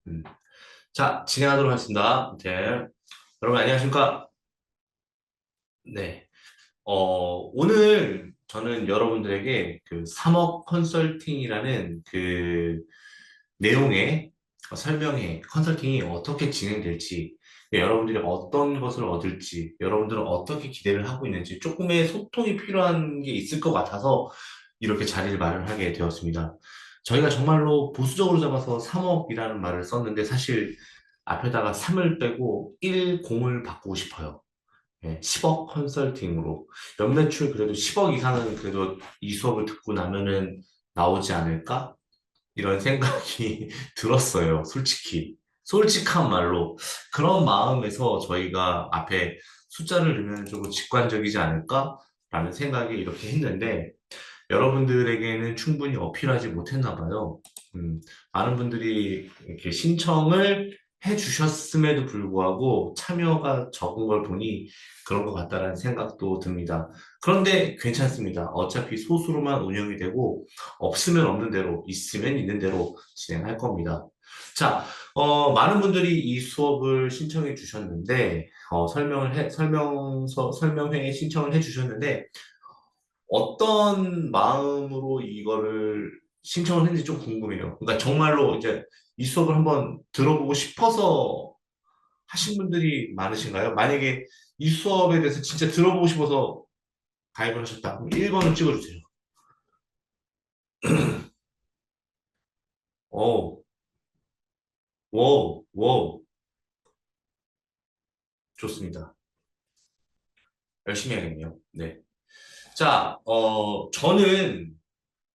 음. 자, 진행하도록 하겠습니다. 네. 여러분, 안녕하십니까? 네. 오늘 저는 여러분들에게 그 3억 컨설팅이라는 그 내용의 설명회, 컨설팅이 어떻게 진행될지, 여러분들이 어떤 것을 얻을지, 여러분들은 어떻게 기대를 하고 있는지 조금의 소통이 필요한 게 있을 것 같아서 이렇게 자리를 마련하게 되었습니다. 저희가 정말로 보수적으로 잡아서 3억이라는 말을 썼는데 사실 앞에다가 3을 빼고 1, 0을 바꾸고 싶어요. 10억 컨설팅으로. 연매출 그래도 10억 이상은 그래도 이 수업을 듣고 나면은 나오지 않을까? 이런 생각이 들었어요. 솔직히. 솔직한 말로. 그런 마음에서 저희가 앞에 숫자를 넣으면 조금 직관적이지 않을까라는 생각이 이렇게 했는데, 여러분들에게는 충분히 어필하지 못했나 봐요. 많은 분들이 이렇게 신청을 해 주셨음에도 불구하고 참여가 적은 걸 보니 그런 것 같다라는 생각도 듭니다. 그런데 괜찮습니다. 어차피 소수로만 운영이 되고 없으면 없는 대로, 있으면 있는 대로 진행할 겁니다. 자, 많은 분들이 이 수업을 신청해 주셨는데, 설명회에 신청을 해 주셨는데, 어떤 마음으로 이거를 신청을 했는지 좀 궁금해요. 그러니까 정말로 이제 이 수업을 한번 들어보고 싶어서 하신 분들이 많으신가요? 만약에 이 수업에 대해서 진짜 들어보고 싶어서 가입을 하셨다. 그럼 1번을 찍어주세요. 오, 오, 좋습니다. 열심히 해야겠네요. 네. 자, 저는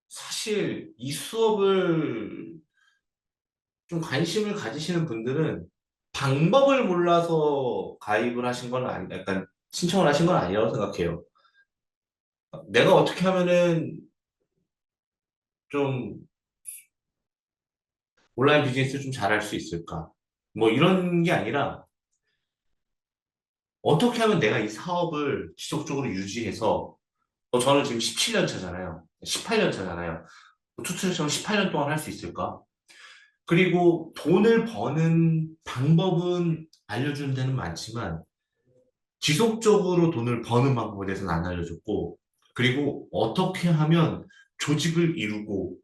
사실 이 수업을 좀 관심을 가지시는 분들은 방법을 몰라서 가입을 하신 건 아니, 약간 신청을 하신 건 아니라고 생각해요. 내가 어떻게 하면은 좀 온라인 비즈니스를 좀 잘할 수 있을까? 뭐 이런 게 아니라 어떻게 하면 내가 이 사업을 지속적으로 유지해서 저는 지금 17년 차잖아요. 18년 차잖아요. 투트랙처럼 18년 동안 할 수 있을까? 그리고 돈을 버는 방법은 알려주는 데는 많지만 지속적으로 돈을 버는 방법에 대해서는 안 알려줬고, 그리고 어떻게 하면 조직을 이루고,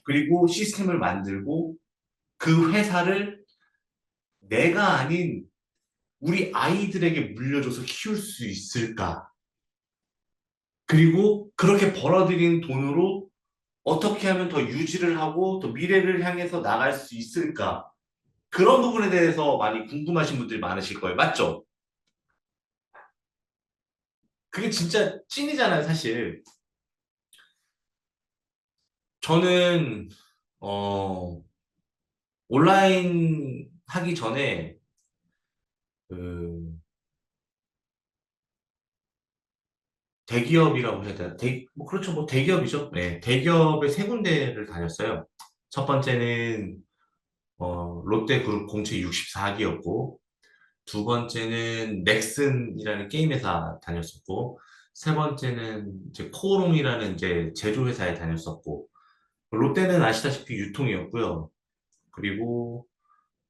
그리고 시스템을 만들고, 그 회사를 내가 아닌 우리 아이들에게 물려줘서 키울 수 있을까? 그리고 그렇게 벌어들인 돈으로 어떻게 하면 더 유지를 하고 더 미래를 향해서 나갈 수 있을까? 그런 부분에 대해서 많이 궁금하신 분들이 많으실 거예요. 맞죠? 그게 진짜 찐이잖아요, 사실. 저는, 어, 온라인 하기 전에 그 대기업이라고 해야 되나? 뭐 그렇죠. 뭐 대기업이죠. 네, 대기업의 세 군데를 다녔어요. 첫 번째는 롯데그룹 공채 64기였고, 두 번째는 넥슨이라는 게임 회사 다녔었고, 세 번째는 이제 코오롱이라는 이제 제조회사에 다녔었고, 롯데는 아시다시피 유통이었고요. 그리고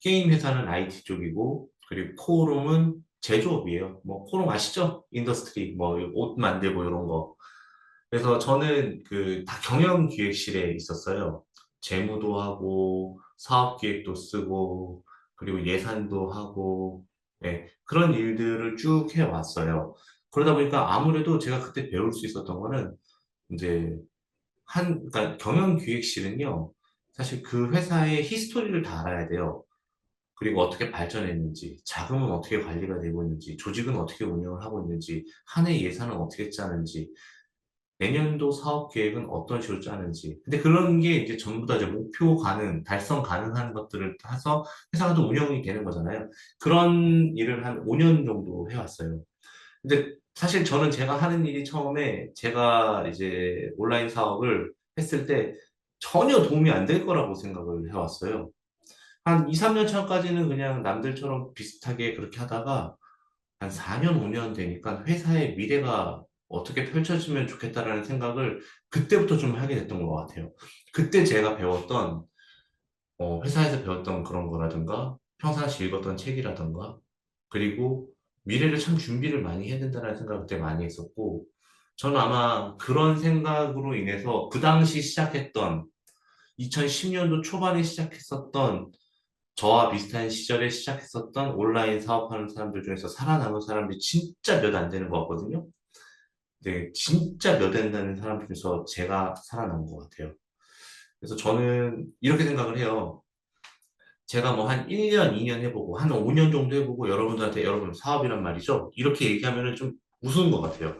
게임 회사는 IT 쪽이고, 그리고 코오롱은 제조업이에요. 뭐, 코오롱 아시죠? 인더스트리, 뭐, 옷 만들고 이런 거. 그래서 저는 그 다 경영기획실에 있었어요. 재무도 하고, 사업기획도 쓰고, 그리고 예산도 하고, 네, 그런 일들을 쭉 해왔어요. 그러다 보니까 아무래도 제가 그때 배울 수 있었던 거는 이제 그러니까 경영기획실은요, 사실 그 회사의 히스토리를 다 알아야 돼요. 그리고 어떻게 발전했는지, 자금은 어떻게 관리가 되고 있는지, 조직은 어떻게 운영을 하고 있는지, 한 해 예산은 어떻게 짜는지, 내년도 사업 계획은 어떤 식으로 짜는지. 근데 그런 게 이제 전부 다 이제 목표 달성 가능한 것들을 해서 회사가 또 운영이 되는 거잖아요. 그런 일을 한 5년 정도 해왔어요. 근데 사실 저는 제가 하는 일이 처음에 제가 이제 온라인 사업을 했을 때 전혀 도움이 안 될 거라고 생각을 해왔어요. 한 2, 3년 차까지는 그냥 남들처럼 비슷하게 그렇게 하다가 한 4년, 5년 되니까 회사의 미래가 어떻게 펼쳐지면 좋겠다라는 생각을 그때부터 좀 하게 됐던 것 같아요. 그때 제가 배웠던 회사에서 배웠던 그런 거라든가, 평상시 읽었던 책이라든가, 그리고 미래를 참 준비를 많이 해야 된다는 생각을 그때 많이 했었고, 저는 아마 그런 생각으로 인해서 그 당시 시작했던 2010년도 초반에 시작했었던 저와 비슷한 시절에 시작했었던 온라인 사업하는 사람들 중에서 살아남은 사람들이 진짜 몇 안 되는 것 같거든요. 네, 진짜 몇 안 되는 사람 중에서 제가 살아남은 것 같아요. 그래서 저는 이렇게 생각을 해요. 제가 뭐 한 1년, 2년 해보고, 한 5년 정도 해보고, 여러분들한테 여러분 사업이란 말이죠. 이렇게 얘기하면은 좀 우스운 것 같아요.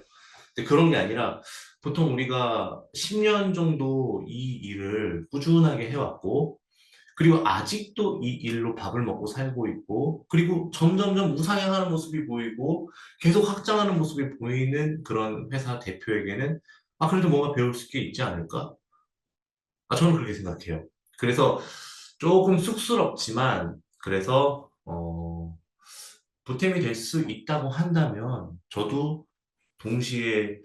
근데 그런 게 아니라, 보통 우리가 10년 정도 이 일을 꾸준하게 해왔고, 그리고 아직도 이 일로 밥을 먹고 살고 있고, 그리고 점점점 우상향하는 모습이 보이고, 계속 확장하는 모습이 보이는 그런 회사 대표에게는, 아, 그래도 뭔가 배울 수 있지 않을까? 아, 저는 그렇게 생각해요. 그래서 조금 쑥스럽지만, 그래서, 보탬이 될 수 있다고 한다면, 저도 동시에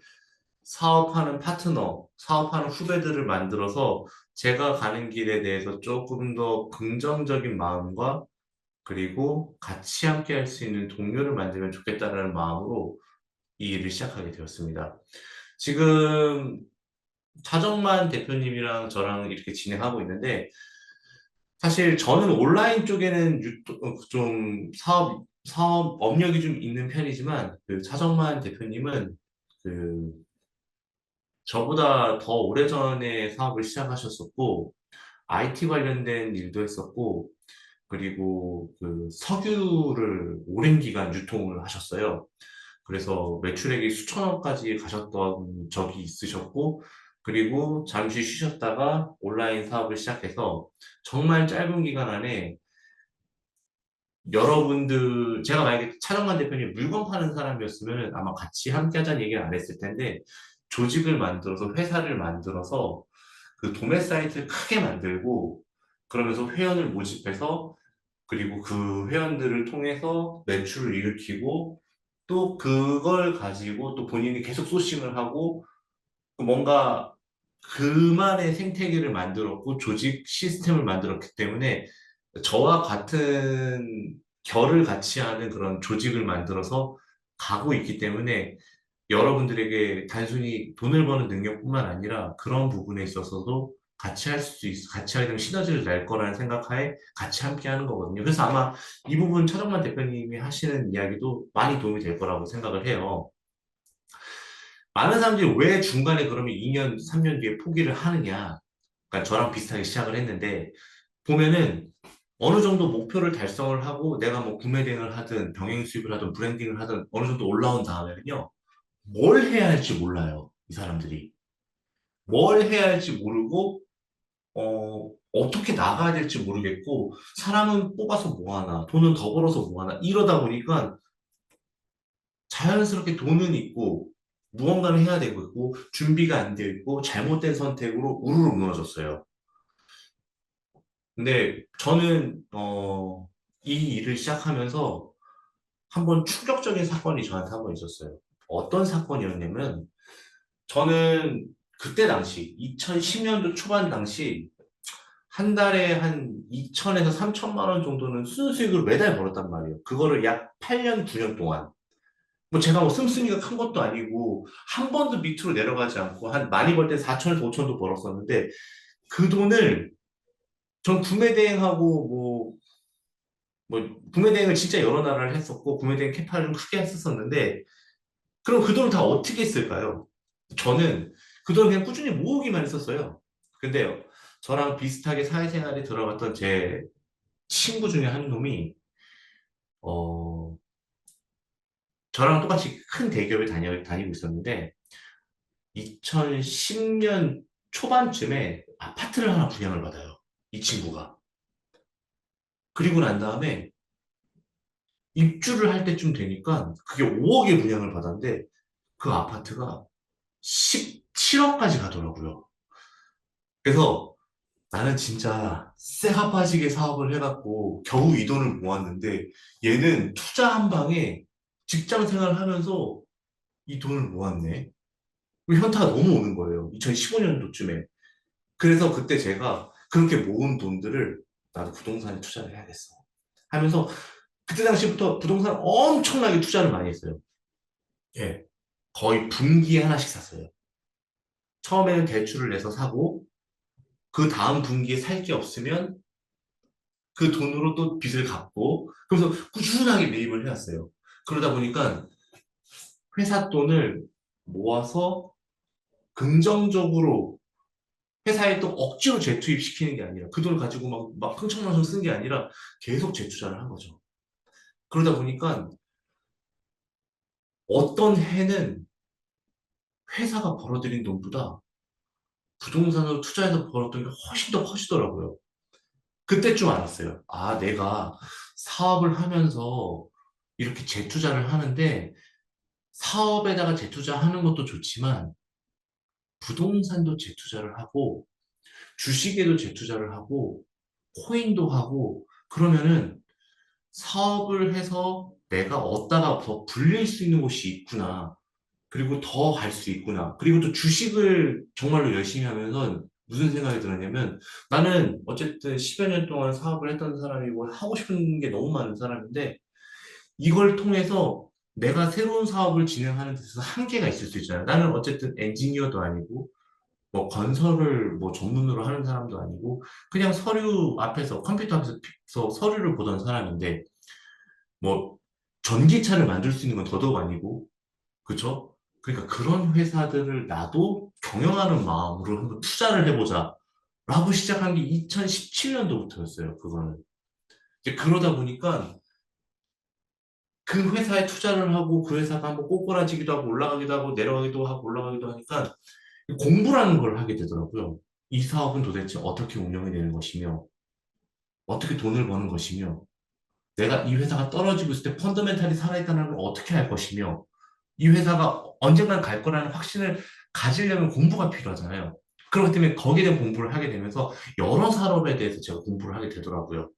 사업하는 파트너, 사업하는 후배들을 만들어서 제가 가는 길에 대해서 조금 더 긍정적인 마음과 그리고 같이 함께 할 수 있는 동료를 만들면 좋겠다라는 마음으로 이 일을 시작하게 되었습니다. 지금 차정만 대표님이랑 저랑 이렇게 진행하고 있는데 사실 저는 온라인 쪽에는 좀 사업 업력이 좀 있는 편이지만 그 차정만 대표님은 그 저보다 더 오래전에 사업을 시작하셨었고 IT 관련된 일도 했었고 그리고 그 석유를 오랜 기간 유통을 하셨어요. 그래서 매출액이 수천억까지 가셨던 적이 있으셨고, 그리고 잠시 쉬셨다가 온라인 사업을 시작해서 정말 짧은 기간 안에 여러분들, 제가 만약에 차정만 대표님 물건 파는 사람이었으면 아마 같이 함께 하자는 얘기를 안 했을 텐데, 조직을 만들어서 회사를 만들어서 그 도매 사이트를 크게 만들고, 그러면서 회원을 모집해서 그리고 그 회원들을 통해서 매출을 일으키고 또 그걸 가지고 또 본인이 계속 소싱을 하고 뭔가 그만의 생태계를 만들었고 조직 시스템을 만들었기 때문에 저와 같은 결을 같이 하는 그런 조직을 만들어서 가고 있기 때문에 여러분들에게 단순히 돈을 버는 능력뿐만 아니라 그런 부분에 있어서도 같이 하게 되면 시너지를 낼 거라는 생각하에 같이 함께 하는 거거든요. 그래서 아마 이 부분 차정만 대표님이 하시는 이야기도 많이 도움이 될 거라고 생각을 해요. 많은 사람들이 왜 중간에 그러면 2년, 3년 뒤에 포기를 하느냐. 그러니까 저랑 비슷하게 시작을 했는데, 보면은 어느 정도 목표를 달성을 하고 내가 뭐 구매 대행을 하든 병행 수입을 하든 브랜딩을 하든 어느 정도 올라온 다음에는요, 뭘 해야 할지 몰라요. 이 사람들이. 뭘 해야 할지 모르고, 어떻게 나가야 될지 모르겠고, 사람은 뽑아서 뭐 하나, 돈은 더 벌어서 뭐 하나, 이러다 보니까 자연스럽게 돈은 있고, 무언가를 해야 되고 있고, 준비가 안 되어 있고, 잘못된 선택으로 우르르 무너졌어요. 근데 저는, 이 일을 시작하면서 한번 충격적인 사건이 저한테 한 번 있었어요. 어떤 사건이었냐면, 저는 그때 당시, 2010년도 초반 당시, 한 달에 한 2천에서 3천만 원 정도는 순수익을 매달 벌었단 말이에요. 그거를 약 8년, 9년 동안. 뭐 제가 뭐 씀씀이가 큰 것도 아니고 한 번도 밑으로 내려가지 않고 한 많이 벌 때 4천에서 5천도 벌었었는데 그 돈을 전 구매 대행하고 구매 대행을 진짜 여러 나라를 했었고 구매 대행 캐파를 좀 크게 했었었는데 그럼 그 돈을 다 어떻게 쓸까요? 저는 그 돈을 그냥 꾸준히 모으기만 했었어요. 근데요, 저랑 비슷하게 사회생활에 들어갔던 제 친구 중에 한 놈이 어, 저랑 똑같이 큰 대기업에 다니고 있었는데 2010년 초반쯤에 아파트를 하나 분양을 받아요. 이 친구가. 그리고 난 다음에 입주를 할 때쯤 되니까 그게 5억에 분양을 받았는데 그 아파트가 17억까지 가더라고요. 그래서 나는 진짜 쇠가 빠지게 사업을 해갖고 겨우 이 돈을 모았는데 얘는 투자 한 방에 직장 생활을 하면서 이 돈을 모았네. 현타가 너무 오는 거예요. 2015년도쯤에. 그래서 그때 제가 그렇게 모은 돈들을 나도 부동산에 투자를 해야겠어. 하면서 그때 당시부터 부동산 엄청나게 투자를 많이 했어요. 예. 거의 분기에 하나씩 샀어요. 처음에는 대출을 내서 사고, 그 다음 분기에 살 게 없으면 그 돈으로 또 빚을 갚고, 그래서 꾸준하게 매입을 해왔어요. 그러다 보니까 회사 돈을 모아서 긍정적으로 회사에 또 억지로 재투입시키는 게 아니라 그 돈을 가지고 막 흥청망청 쓴 게 아니라 계속 재투자를 한 거죠. 그러다 보니까 어떤 해는 회사가 벌어들인 돈보다 부동산으로 투자해서 벌었던 게 훨씬 더 커지더라고요. 그때쯤 알았어요. 아, 내가 사업을 하면서 이렇게 재투자를 하는데 사업에다가 재투자하는 것도 좋지만 부동산도 재투자를 하고 주식에도 재투자를 하고 코인도 하고 그러면은 사업을 해서 내가 얻다가 더 불릴 수 있는 곳이 있구나. 그리고 더 갈 수 있구나. 그리고 또 주식을 정말로 열심히 하면서 무슨 생각이 들었냐면 나는 어쨌든 10여 년 동안 사업을 했던 사람이고 하고 싶은 게 너무 많은 사람인데 이걸 통해서 내가 새로운 사업을 진행하는 데 있어서 한계가 있을 수 있잖아요. 나는 어쨌든 엔지니어도 아니고 뭐 건설을 뭐 전문으로 하는 사람도 아니고 그냥 서류 앞에서 컴퓨터 앞에서 서류를 보던 사람인데 뭐 전기차를 만들 수 있는 건 더더욱 아니고 그쵸? 그러니까 그런 회사들을 나도 경영하는 마음으로 한번 투자를 해보자 라고 시작한 게 2017년도부터였어요. 그거는 이제 그러다 보니까 그 회사에 투자를 하고 그 회사가 한번 꼬꾸라지기도 하고 올라가기도 하고 내려가기도 하고 올라가기도 하니까 공부라는 걸 하게 되더라고요. 이 사업은 도대체 어떻게 운영이 되는 것이며 어떻게 돈을 버는 것이며 내가 이 회사가 떨어지고 있을 때 펀더멘탈이 살아있다는 걸 어떻게 할 것이며 이 회사가 언젠간 갈 거라는 확신을 가지려면 공부가 필요하잖아요. 그렇기 때문에 거기에 대한 공부를 하게 되면서 여러 산업에 대해서 제가 공부를 하게 되더라고요.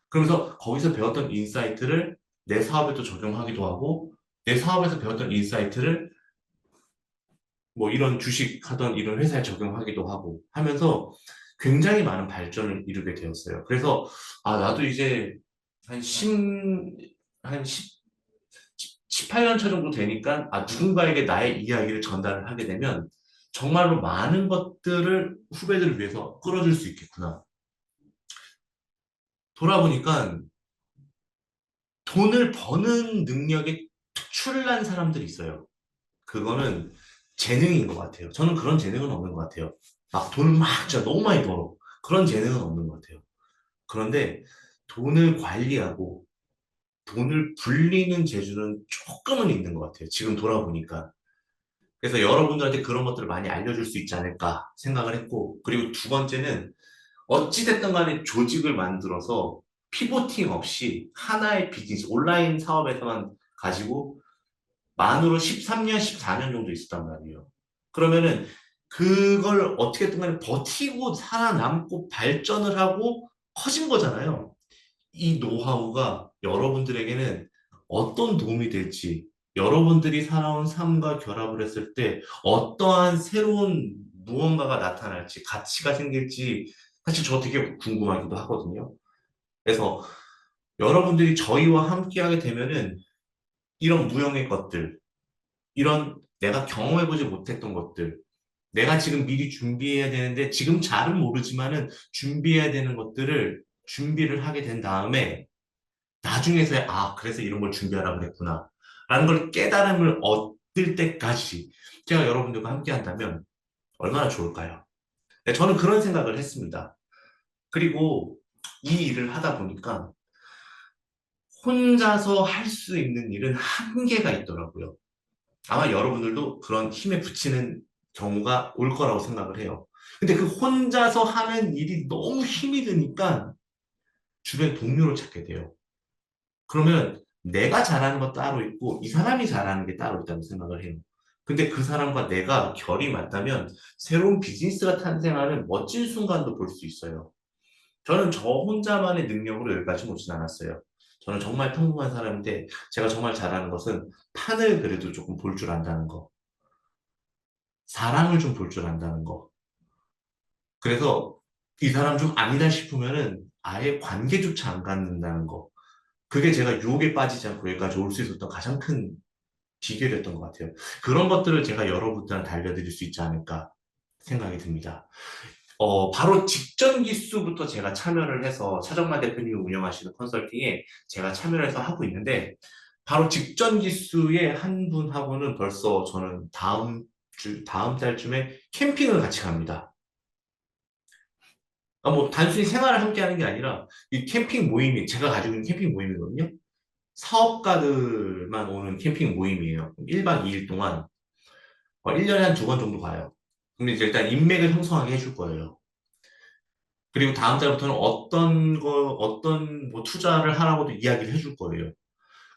그러면서 거기서 배웠던 인사이트를 내 사업에 또 적용하기도 하고 내 사업에서 배웠던 인사이트를 뭐 이런 주식 하던 이런 회사에 적용하기도 하고 하면서 굉장히 많은 발전을 이루게 되었어요. 그래서 아 나도 이제 한 10, 한 10, 18년 차 정도 되니까 아 누군가에게 나의 이야기를 전달을 하게 되면 정말로 많은 것들을 후배들을 위해서 끌어줄 수 있겠구나. 돌아보니까 돈을 버는 능력에 특출난 사람들이 있어요. 그거는 재능인 것 같아요. 저는 그런 재능은 없는 것 같아요. 막 돈을 막 진짜 너무 많이 벌어. 그런 재능은 없는 것 같아요. 그런데 돈을 관리하고 돈을 불리는 재주는 조금은 있는 것 같아요. 지금 돌아보니까. 그래서 여러분들한테 그런 것들을 많이 알려줄 수 있지 않을까 생각을 했고, 그리고 두 번째는 어찌됐든 간에 조직을 만들어서 피보팅 없이 하나의 비즈니스, 온라인 사업에서만 가지고 만으로 13년, 14년 정도 있었단 말이에요. 그러면은 그걸 어떻게든 간에 버티고 살아남고 발전을 하고 커진 거잖아요. 이 노하우가 여러분들에게는 어떤 도움이 될지, 여러분들이 살아온 삶과 결합을 했을 때 어떠한 새로운 무언가가 나타날지, 가치가 생길지, 사실 저 되게 궁금하기도 하거든요. 그래서 여러분들이 저희와 함께하게 되면은 이런 무형의 것들, 이런 내가 경험해보지 못했던 것들, 내가 지금 미리 준비해야 되는데 지금 잘은 모르지만은 준비해야 되는 것들을 준비를 하게 된 다음에 나중에서야 아 그래서 이런 걸 준비하라 그랬구나 라는 걸 깨달음을 얻을 때까지 제가 여러분들과 함께 한다면 얼마나 좋을까요? 네, 저는 그런 생각을 했습니다. 그리고 이 일을 하다 보니까 혼자서 할 수 있는 일은 한계가 있더라고요. 아마 여러분들도 그런 힘에 부치는 경우가 올 거라고 생각을 해요. 근데 그 혼자서 하는 일이 너무 힘이 드니까 주변 동료를 찾게 돼요. 그러면 내가 잘하는 거 따로 있고 이 사람이 잘하는 게 따로 있다고 생각을 해요. 근데 그 사람과 내가 결이 맞다면 새로운 비즈니스가 탄생하는 멋진 순간도 볼 수 있어요. 저는 저 혼자만의 능력으로 여기까지 오진 않았어요. 저는 정말 평범한 사람인데 제가 정말 잘하는 것은 판을 그래도 조금 볼 줄 안다는 거. 사람을 좀 볼 줄 안다는 거. 그래서 이 사람 좀 아니다 싶으면은 아예 관계조차 안 갖는다는 거. 그게 제가 유혹에 빠지지 않고 여기까지 올 수 있었던 가장 큰 비결이었던 것 같아요. 그런 것들을 제가 여러분들한테 알려드릴 수 있지 않을까 생각이 듭니다. 바로 직전 기수부터 제가 참여를 해서 차정만 대표님이 운영하시는 컨설팅에 제가 참여를 해서 하고 있는데 바로 직전 기수의 한 분하고는 벌써 저는 다음 달쯤에 캠핑을 같이 갑니다. 뭐 단순히 생활을 함께 하는 게 아니라 이 캠핑 모임이 제가 가지고 있는 캠핑 모임이거든요. 사업가들만 오는 캠핑 모임이에요. 1박 2일 동안 1년에 한 두 번 정도 가요. 근데 이제 일단 인맥을 형성하게 해줄 거예요. 그리고 다음 달부터는 어떤 뭐 투자를 하라고도 이야기를 해줄 거예요.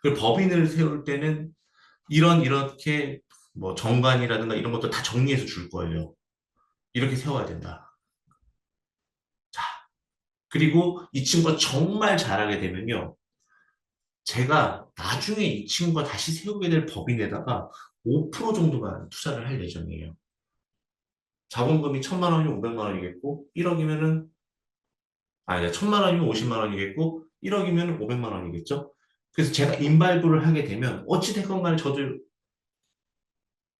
그리고 법인을 세울 때는 이렇게 뭐 정관이라든가 이런 것도 다 정리해서 줄 거예요. 이렇게 세워야 된다. 자, 그리고 이 친구가 정말 잘하게 되면요. 제가 나중에 이 친구가 다시 세우게 될 법인에다가 5% 정도만 투자를 할 예정이에요. 자본금이 1,000만 원이면 500만 원이겠고, 1억이면은, 아니, 1,000만 원이면 50만 원이겠고, 1억이면 500만 원이겠죠? 그래서 제가 인발부를 하게 되면, 어찌됐건 간에 저도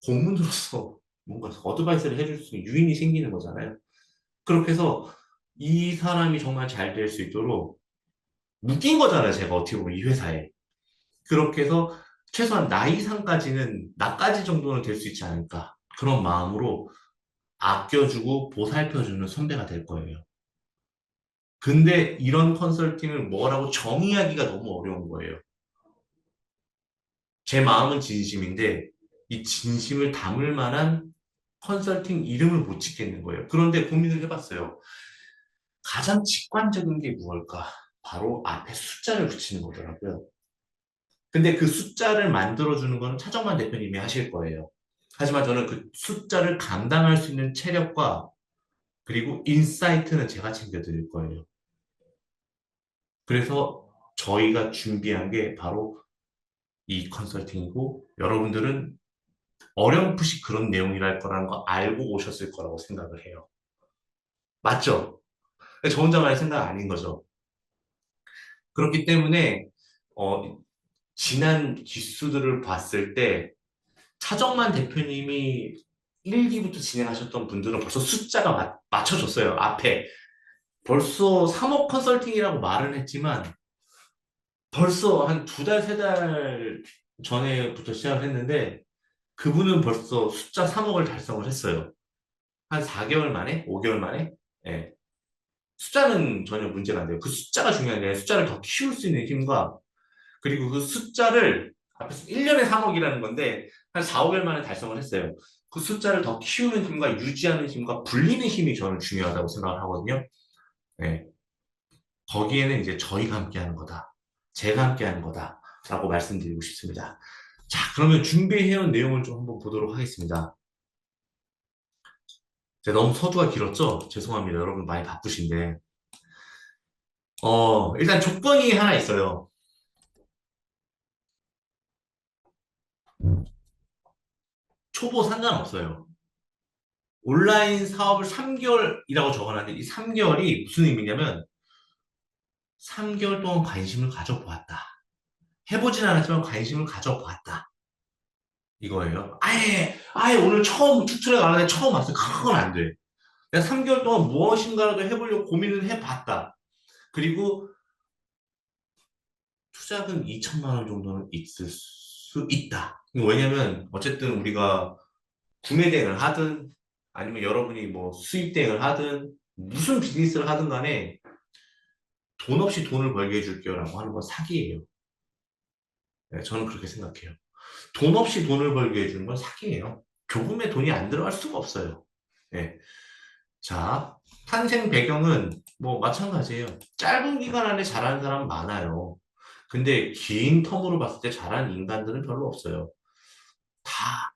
고문으로서 뭔가 어드바이스를 해줄 수 있는 유인이 생기는 거잖아요. 그렇게 해서 이 사람이 정말 잘 될 수 있도록 묶인 거잖아요. 제가 어떻게 보면 이 회사에. 그렇게 해서 최소한 나이상까지는 나까지 정도는 될 수 있지 않을까. 그런 마음으로 아껴주고 보살펴주는 선배가 될 거예요. 근데 이런 컨설팅을 뭐라고 정의하기가 너무 어려운 거예요. 제 마음은 진심인데 이 진심을 담을 만한 컨설팅 이름을 못 짓겠는 거예요. 그런데 고민을 해봤어요. 가장 직관적인 게 무엇일까? 바로 앞에 숫자를 붙이는 거더라고요. 근데 그 숫자를 만들어주는 건 차정만 대표님이 하실 거예요. 하지만 저는 그 숫자를 감당할 수 있는 체력과 그리고 인사이트는 제가 챙겨드릴 거예요. 그래서 저희가 준비한 게 바로 이 컨설팅이고 여러분들은 어렴풋이 그런 내용이랄 거라는 거 알고 오셨을 거라고 생각을 해요. 맞죠? 저 혼자만의 생각 아닌 거죠. 그렇기 때문에 어, 지난 기수들을 봤을 때 차정만 대표님이 1기부터 진행하셨던 분들은 벌써 숫자가 맞춰졌어요. 앞에 벌써 3억 컨설팅이라고 말은 했지만 벌써 한 두 달, 세 달 전에부터 시작을 했는데 그분은 벌써 숫자 3억을 달성을 했어요. 한 4개월 만에? 5개월 만에? 예. 숫자는 전혀 문제가 안 돼요. 그 숫자가 중요한 게 아니라 숫자를 더 키울 수 있는 힘과 그리고 그 숫자를 앞에서 1년에 3억이라는 건데 한 4, 5개월 만에 달성을 했어요. 그 숫자를 더 키우는 힘과 유지하는 힘과 불리는 힘이 저는 중요하다고 생각을 하거든요. 예. 거기에는 이제 저희가 함께 하는 거다. 제가 함께 하는 거다. 라고 말씀드리고 싶습니다. 자, 그러면 준비해온 내용을 좀 한번 보도록 하겠습니다. 제가 너무 서두가 길었죠? 죄송합니다. 여러분 많이 바쁘신데. 일단 조건이 하나 있어요. 초보 상관없어요. 온라인 사업을 3개월이라고 적어놨는데 이 3개월이 무슨 의미냐면 3개월 동안 관심을 가져보았다. 해보진 않았지만 관심을 가져보았다. 이거예요. 아예 오늘 처음 튜토리얼 안 하는데 처음 왔어요. 그건 안 돼. 내가 3개월 동안 무엇인가라도 해보려고 고민을 해봤다. 그리고 투자금 2천만 원 정도는 있을 수 있다. 왜냐면 어쨌든 우리가 구매 대행을 하든 아니면 여러분이 뭐 수입 대행을 하든 무슨 비즈니스를 하든 간에 돈 없이 돈을 벌게 해줄게요라고 하는 건 사기예요. 네, 저는 그렇게 생각해요. 돈 없이 돈을 벌게 해주는 건 사기예요. 조금의 돈이 안 들어갈 수가 없어요. 네. 자, 탄생 배경은 뭐 마찬가지예요. 짧은 기간 안에 잘하는 사람 많아요. 근데 긴 텀으로 봤을 때 잘하는 인간들은 별로 없어요. 다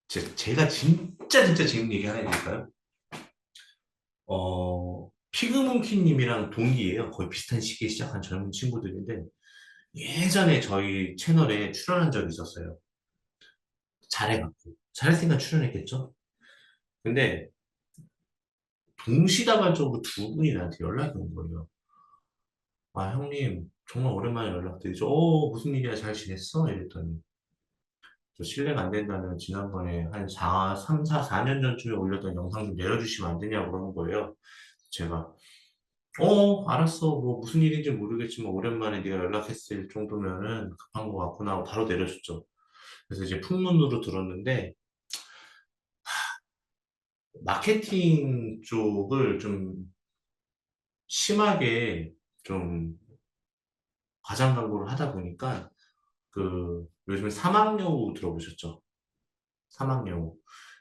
제가 진짜 재밌는 얘기 하나 해드릴까요? 피그몽키님이랑 동기예요. 거의 비슷한 시기에 시작한 젊은 친구들인데 예전에 저희 채널에 출연한 적이 있었어요. 잘해갖고 잘했으니까 출연했겠죠? 근데 동시다발적으로 두 분이 나한테 연락이 온 거예요. 아, 형님, 정말 오랜만에 연락드리죠. 무슨 일이야, 잘 지냈어? 이랬더니, 저 실례가 안 된다면 지난번에 한 3, 4, 4년 전쯤에 올렸던 영상 좀 내려주시면 안 되냐고 그러는 거예요. 제가, 알았어. 뭐 무슨 일인지 모르겠지만 오랜만에 네가 연락했을 정도면은 급한 거 같구나 하고 바로 내려줬죠. 그래서 이제 풍문으로 들었는데, 마케팅 쪽을 좀 심하게 좀 과장 광고를 하다 보니까, 요즘에 사막여우 들어보셨죠? 사막여우.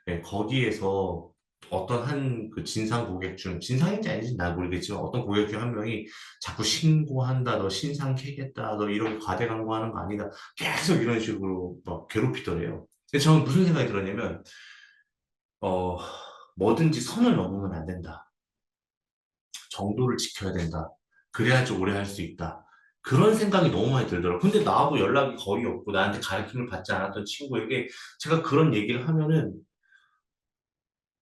네, 거기에서 어떤 한 그 진상 고객 중, 진상인지 아닌지 는 모르겠지만 어떤 고객 중 한 명이 자꾸 신고한다, 너 신상 캐겠다, 너 이런 과대 광고하는 거 아니다. 계속 이런 식으로 막 괴롭히더래요. 근데 저는 무슨 생각이 들었냐면, 어, 뭐든지 선을 넘으면 안 된다. 정도를 지켜야 된다. 그래야지 오래 할 수 있다. 그런 생각이 너무 많이 들더라고요. 근데 나하고 연락이 거의 없고 나한테 가르침을 받지 않았던 친구에게 제가 그런 얘기를 하면은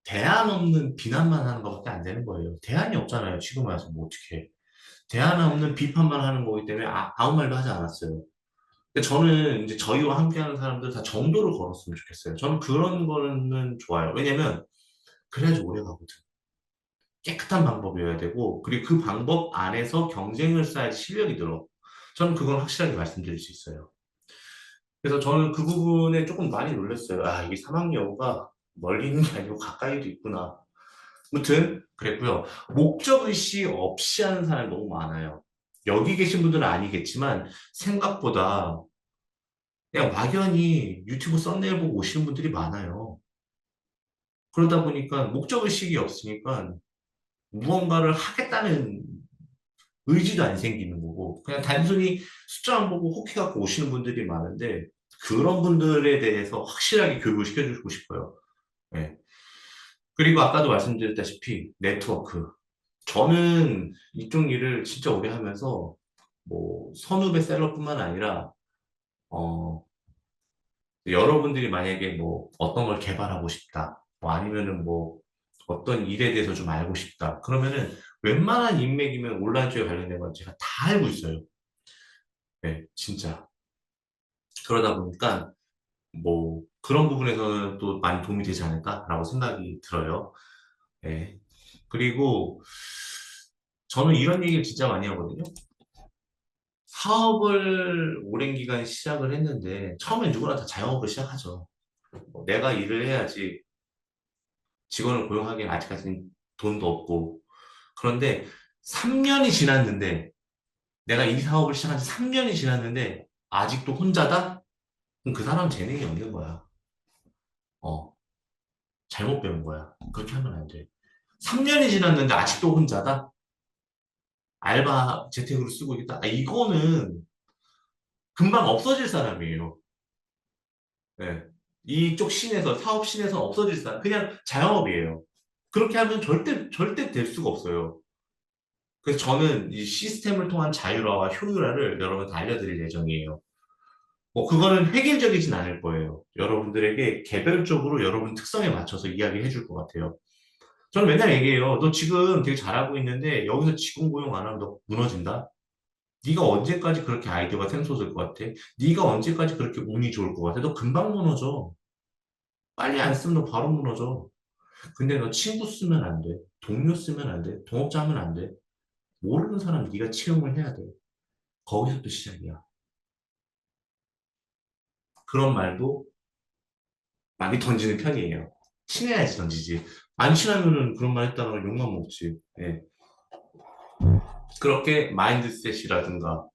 대안 없는 비난만 하는 것밖에 안 되는 거예요. 대안이 없잖아요. 지금 와서 뭐 어떻게. 대안 없는 비판만 하는 거기 때문에 아무 말도 하지 않았어요. 근데 저는 이제 저희와 함께하는 사람들 다 정도를 걸었으면 좋겠어요. 저는 그런 거는 좋아요. 왜냐면 그래야지 오래 가거든. 깨끗한 방법이어야 되고, 그리고 그 방법 안에서 경쟁을 쌓아야지 실력이 늘어. 저는 그건 확실하게 말씀드릴 수 있어요. 그래서 저는 그 부분에 조금 많이 놀랐어요. 아, 이게 사막여우가 멀리 있는 게 아니고 가까이도 있구나. 아무튼 그랬고요. 목적의식 없이 하는 사람이 너무 많아요. 여기 계신 분들은 아니겠지만 생각보다 그냥 막연히 유튜브 썸네일 보고 오시는 분들이 많아요. 그러다 보니까 목적의식이 없으니까 무언가를 하겠다는 의지도 안 생기는 거고 그냥 단순히 숫자만 보고 혹해갖고 오시는 분들이 많은데 그런 분들에 대해서 확실하게 교육을 시켜주고 싶어요. 네. 그리고 아까도 말씀드렸다시피 네트워크. 저는 이쪽 일을 진짜 오래 하면서 뭐 선후배 셀러뿐만 아니라 어, 여러분들이 만약에 뭐 어떤 걸 개발하고 싶다, 뭐 아니면은 뭐 어떤 일에 대해서 좀 알고 싶다, 그러면은 웬만한 인맥이면 온라인 쪽에 관련된 건 제가 다 알고 있어요. 네, 진짜. 그러다 보니까 뭐 그런 부분에서는 또 많이 도움이 되지 않을까라고 생각이 들어요. 네. 그리고 저는 이런 얘기를 진짜 많이 하거든요. 사업을 오랜 기간 시작을 했는데 처음엔 누구나 다 자영업을 시작하죠. 뭐 내가 일을 해야지 직원을 고용하기엔 아직까지는 돈도 없고 그런데 3년이 지났는데 내가 이 사업을 시작한 지 3년이 지났는데 아직도 혼자다? 그럼 그 사람은 재능이 없는 거야. 어, 잘못 배운 거야. 그렇게 하면 안 돼. 3년이 지났는데 아직도 혼자다? 알바 재택으로 쓰고 있다? 이거는 금방 없어질 사람이에요. 네. 이쪽 씬에서, 사업 씬에서 없어질 사람. 그냥 자영업이에요. 그렇게 하면 절대 될 수가 없어요. 그래서 저는 이 시스템을 통한 자율화와 효율화를 여러분한테 알려드릴 예정이에요. 뭐, 그거는 획일적이진 않을 거예요. 여러분들에게 개별적으로 여러분 특성에 맞춰서 이야기해 줄 것 같아요. 저는 맨날 얘기해요. 너 지금 되게 잘하고 있는데 여기서 직원 고용 안 하면 너 무너진다? 네가 언제까지 그렇게 아이디어가 샘솟을 것 같아? 네가 언제까지 그렇게 운이 좋을 것 같아? 너 금방 무너져. 빨리 안 쓰면 너 바로 무너져. 근데 너 친구 쓰면 안 돼. 동료 쓰면 안 돼. 동업자 하면 안 돼. 모르는 사람 네가 채용을 해야 돼. 거기서 또 시작이야. 그런 말도 많이 던지는 편이에요. 친해야지 던지지. 안 친하면은 그런 말 했다가 욕만 먹지. 예. 그렇게 마인드셋이라든가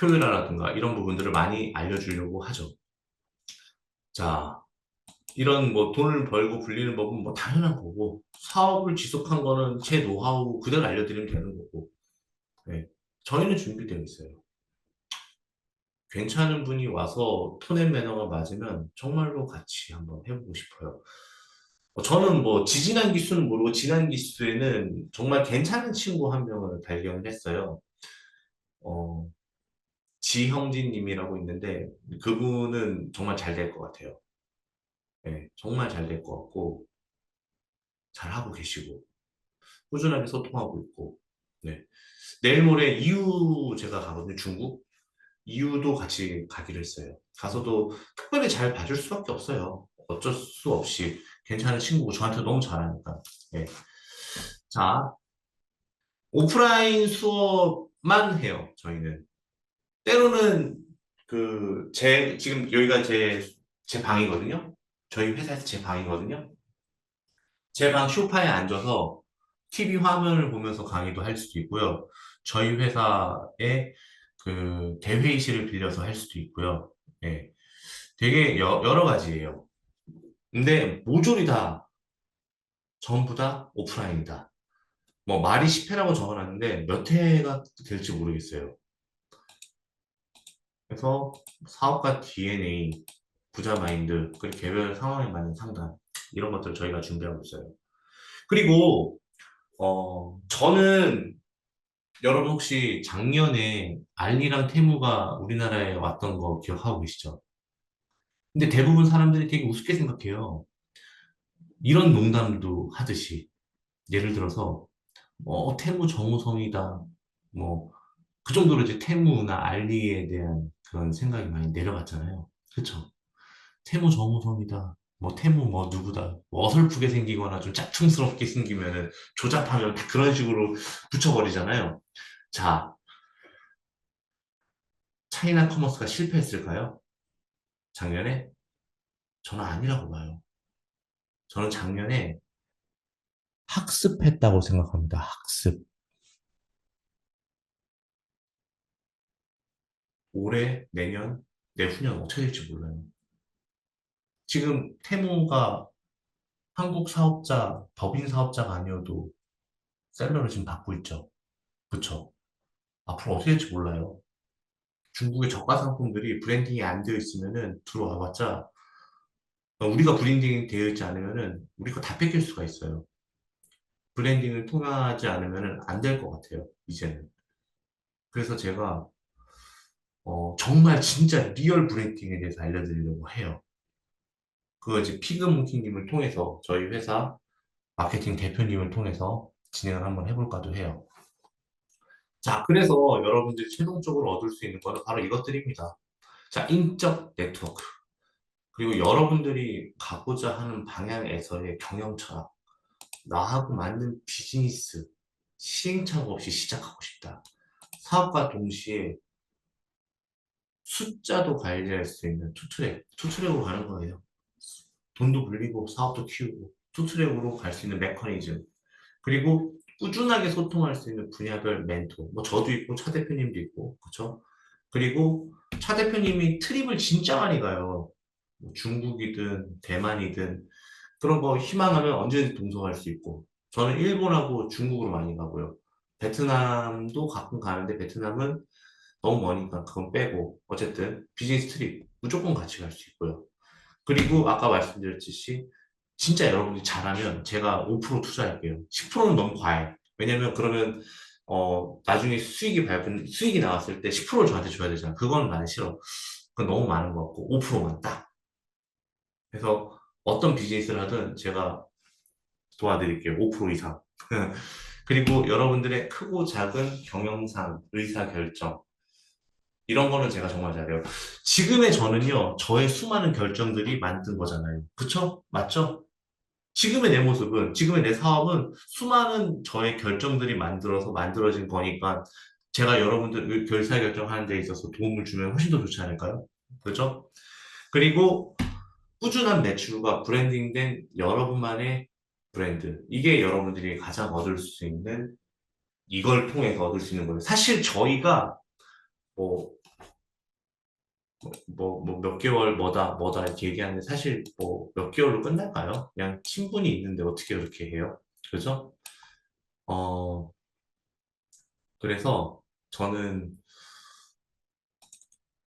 효율화라든가 이런 부분들을 많이 알려주려고 하죠. 자, 이런 뭐 돈을 벌고 불리는 법은 뭐 당연한 거고 사업을 지속한 거는 제 노하우 그대로 알려드리면 되는 거고 예. 저희는 준비되어 있어요. 괜찮은 분이 와서 톤앤 매너가 맞으면 정말로 같이 한번 해보고 싶어요. 저는 뭐 지지난 기수는 모르고 지난 기수에는 정말 괜찮은 친구 한 명을 발견을 했어요. 어, 지형진 님이라고 있는데 그분은 정말 잘 될 것 같아요. 네, 정말 잘 될 것 같고 잘 하고 계시고 꾸준하게 소통하고 있고 네. 내일 모레 이유 제가 가거든요, 중국. 이유도 같이 가기로 했어요. 가서도 특별히 잘 봐줄 수밖에 없어요. 어쩔 수 없이 괜찮은 친구고 저한테 너무 잘하니까. 예. 자, 오프라인 수업만 해요, 저희는. 때로는 지금 여기가 제 방이거든요. 저희 회사에서 제 방이거든요. 제 방 소파에 앉아서 TV 화면을 보면서 강의도 할 수도 있고요. 저희 회사에 그 대회의실을 빌려서 할 수도 있고요. 예. 되게 여러 가지예요. 근데 모조리 다 전부 다 오프라인이다. 뭐 말이 10회라고 적어놨는데 몇 회가 될지 모르겠어요. 그래서 사업가 DNA, 부자 마인드, 그리고 개별 상황에 맞는 상담 이런 것들 저희가 준비하고 있어요. 그리고 저는 여러분 혹시 작년에 알리랑 테무가 우리나라에 왔던 거 기억하고 계시죠? 근데 대부분 사람들이 되게 우습게 생각해요. 이런 농담도 하듯이 예를 들어서 테무 정우성이다. 뭐 그 정도로 이제 테무나 알리에 대한 그런 생각이 많이 내려갔잖아요. 그렇죠? 테무 정우성이다. 뭐 테무 뭐 누구다. 뭐 어설프게 생기거나 좀 짝퉁스럽게 생기면은 조잡하면 다 그런 식으로 붙여버리잖아요. 자, 차이나 커머스가 실패했을까요? 작년에? 저는 아니라고 봐요. 저는 작년에 학습했다고 생각합니다. 학습. 올해, 내년, 내후년 어떻게 될지 몰라요. 지금 테무가 한국 사업자, 법인 사업자가 아니어도 셀러를 지금 받고 있죠. 그쵸? 앞으로 어떻게 될지 몰라요. 중국의 저가 상품들이 브랜딩이 안 되어 있으면은 들어와봤자 우리가 브랜딩이 되어 있지 않으면은 우리 거 다 뺏길 수가 있어요. 브랜딩을 통하지 않으면은 안 될 것 같아요. 이제는. 그래서 제가 정말 진짜 리얼 브랜딩에 대해서 알려드리려고 해요. 그거 이제 피그몽키님을 통해서 저희 회사 마케팅 대표님을 통해서 진행을 한번 해볼까도 해요. 자, 그래서 여러분들이 최종적으로 얻을 수 있는 거는 바로 이것들입니다. 자, 인적 네트워크. 그리고 여러분들이 가고자 하는 방향에서의 경영 철학. 나하고 맞는 비즈니스. 시행착오 없이 시작하고 싶다. 사업과 동시에 숫자도 관리할 수 있는 투트랙으로 가는 거예요. 돈도 불리고 사업도 키우고 투트랙으로 갈 수 있는 메커니즘. 그리고 꾸준하게 소통할 수 있는 분야별 멘토. 뭐 저도 있고 차 대표님도 있고 그렇죠? 그리고 차 대표님이 트립을 진짜 많이 가요. 뭐 중국이든 대만이든 그런 거 희망하면 언제든지 동성할 수 있고 저는 일본하고 중국으로 많이 가고요. 베트남도 가끔 가는데 베트남은 너무 머니까 그건 빼고 어쨌든 비즈니스 트립 무조건 같이 갈 수 있고요. 그리고 아까 말씀드렸듯이 진짜 여러분이 잘하면 제가 5% 투자할게요. 10%는 너무 과해. 왜냐면 그러면 나중에 수익이 나왔을 때 10%를 저한테 줘야 되잖아. 그건 난 싫어. 그건 너무 많은 것 같고 5%만 딱. 그래서 어떤 비즈니스를 하든 제가 도와드릴게요. 5% 이상. 그리고 여러분들의 크고 작은 경영상, 의사결정 이런 거는 제가 정말 잘해요. 지금의 저는요, 저의 수많은 결정들이 만든 거잖아요. 그쵸? 맞죠? 지금의 내 모습은, 지금의 내 사업은 수많은 저의 결정들이 만들어서 만들어진 거니까 제가 여러분들 결사결정하는 데 있어서 도움을 주면 훨씬 더 좋지 않을까요? 그죠? 그리고 꾸준한 매출과 브랜딩된 여러분만의 브랜드. 이게 여러분들이 가장 얻을 수 있는, 이걸 통해서 얻을 수 있는 거예요. 사실 저희가 뭐 몇 개월 뭐다 이렇게 얘기하는데 사실 뭐 몇 개월로 끝날까요? 그냥 친분이 있는데 어떻게 그렇게 해요? 그죠? 어, 그래서 저는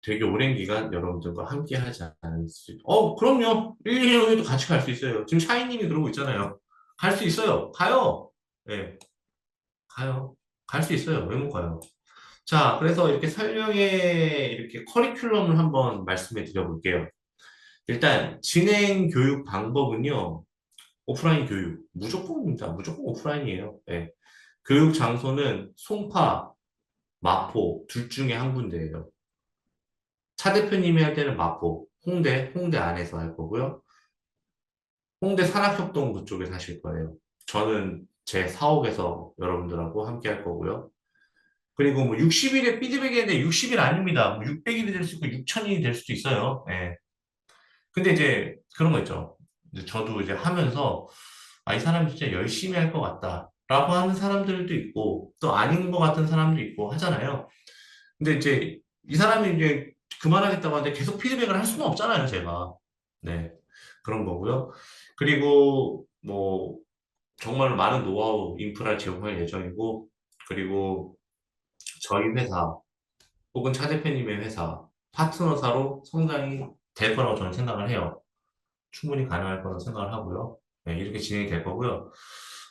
되게 오랜 기간 여러분들과 함께 하지 않을 수, 그럼요. 1, 2년에도 같이 갈 수 있어요. 지금 샤이님이 그러고 있잖아요. 갈 수 있어요. 가요. 네, 가요. 갈 수 있어요. 왜 못 가요? 자, 그래서 이렇게 설명에 이렇게 커리큘럼을 한번 말씀해 드려볼게요. 일단 진행 교육 방법은요. 오프라인 교육 무조건입니다. 무조건 오프라인이에요. 네. 교육 장소는 송파, 마포 둘 중에 한 군데예요. 차 대표님이 할 때는 마포, 홍대 안에서 할 거고요. 홍대 산학협동 그쪽에 사실 거예요. 저는 제 사옥에서 여러분들하고 함께 할 거고요. 그리고 뭐 60일에 피드백이었는데 60일 아닙니다. 뭐 600일이 될 수 있고 6000일이 될 수도 있어요. 예. 근데 이제 그런 거 있죠. 이제 저도 이제 하면서 아, 이 사람이 진짜 열심히 할 것 같다. 라고 하는 사람들도 있고 또 아닌 것 같은 사람도 있고 하잖아요. 근데 이제 이 사람이 이제 그만하겠다고 하는데 계속 피드백을 할 수는 없잖아요, 제가. 네. 그런 거고요. 그리고 뭐 정말 많은 노하우, 인프라를 제공할 예정이고, 그리고 저희 회사 혹은 차 대표님의 회사 파트너사로 성장이 될 거라고 저는 생각을 해요. 충분히 가능할 거라고 생각을 하고요. 네, 이렇게 진행이 될 거고요.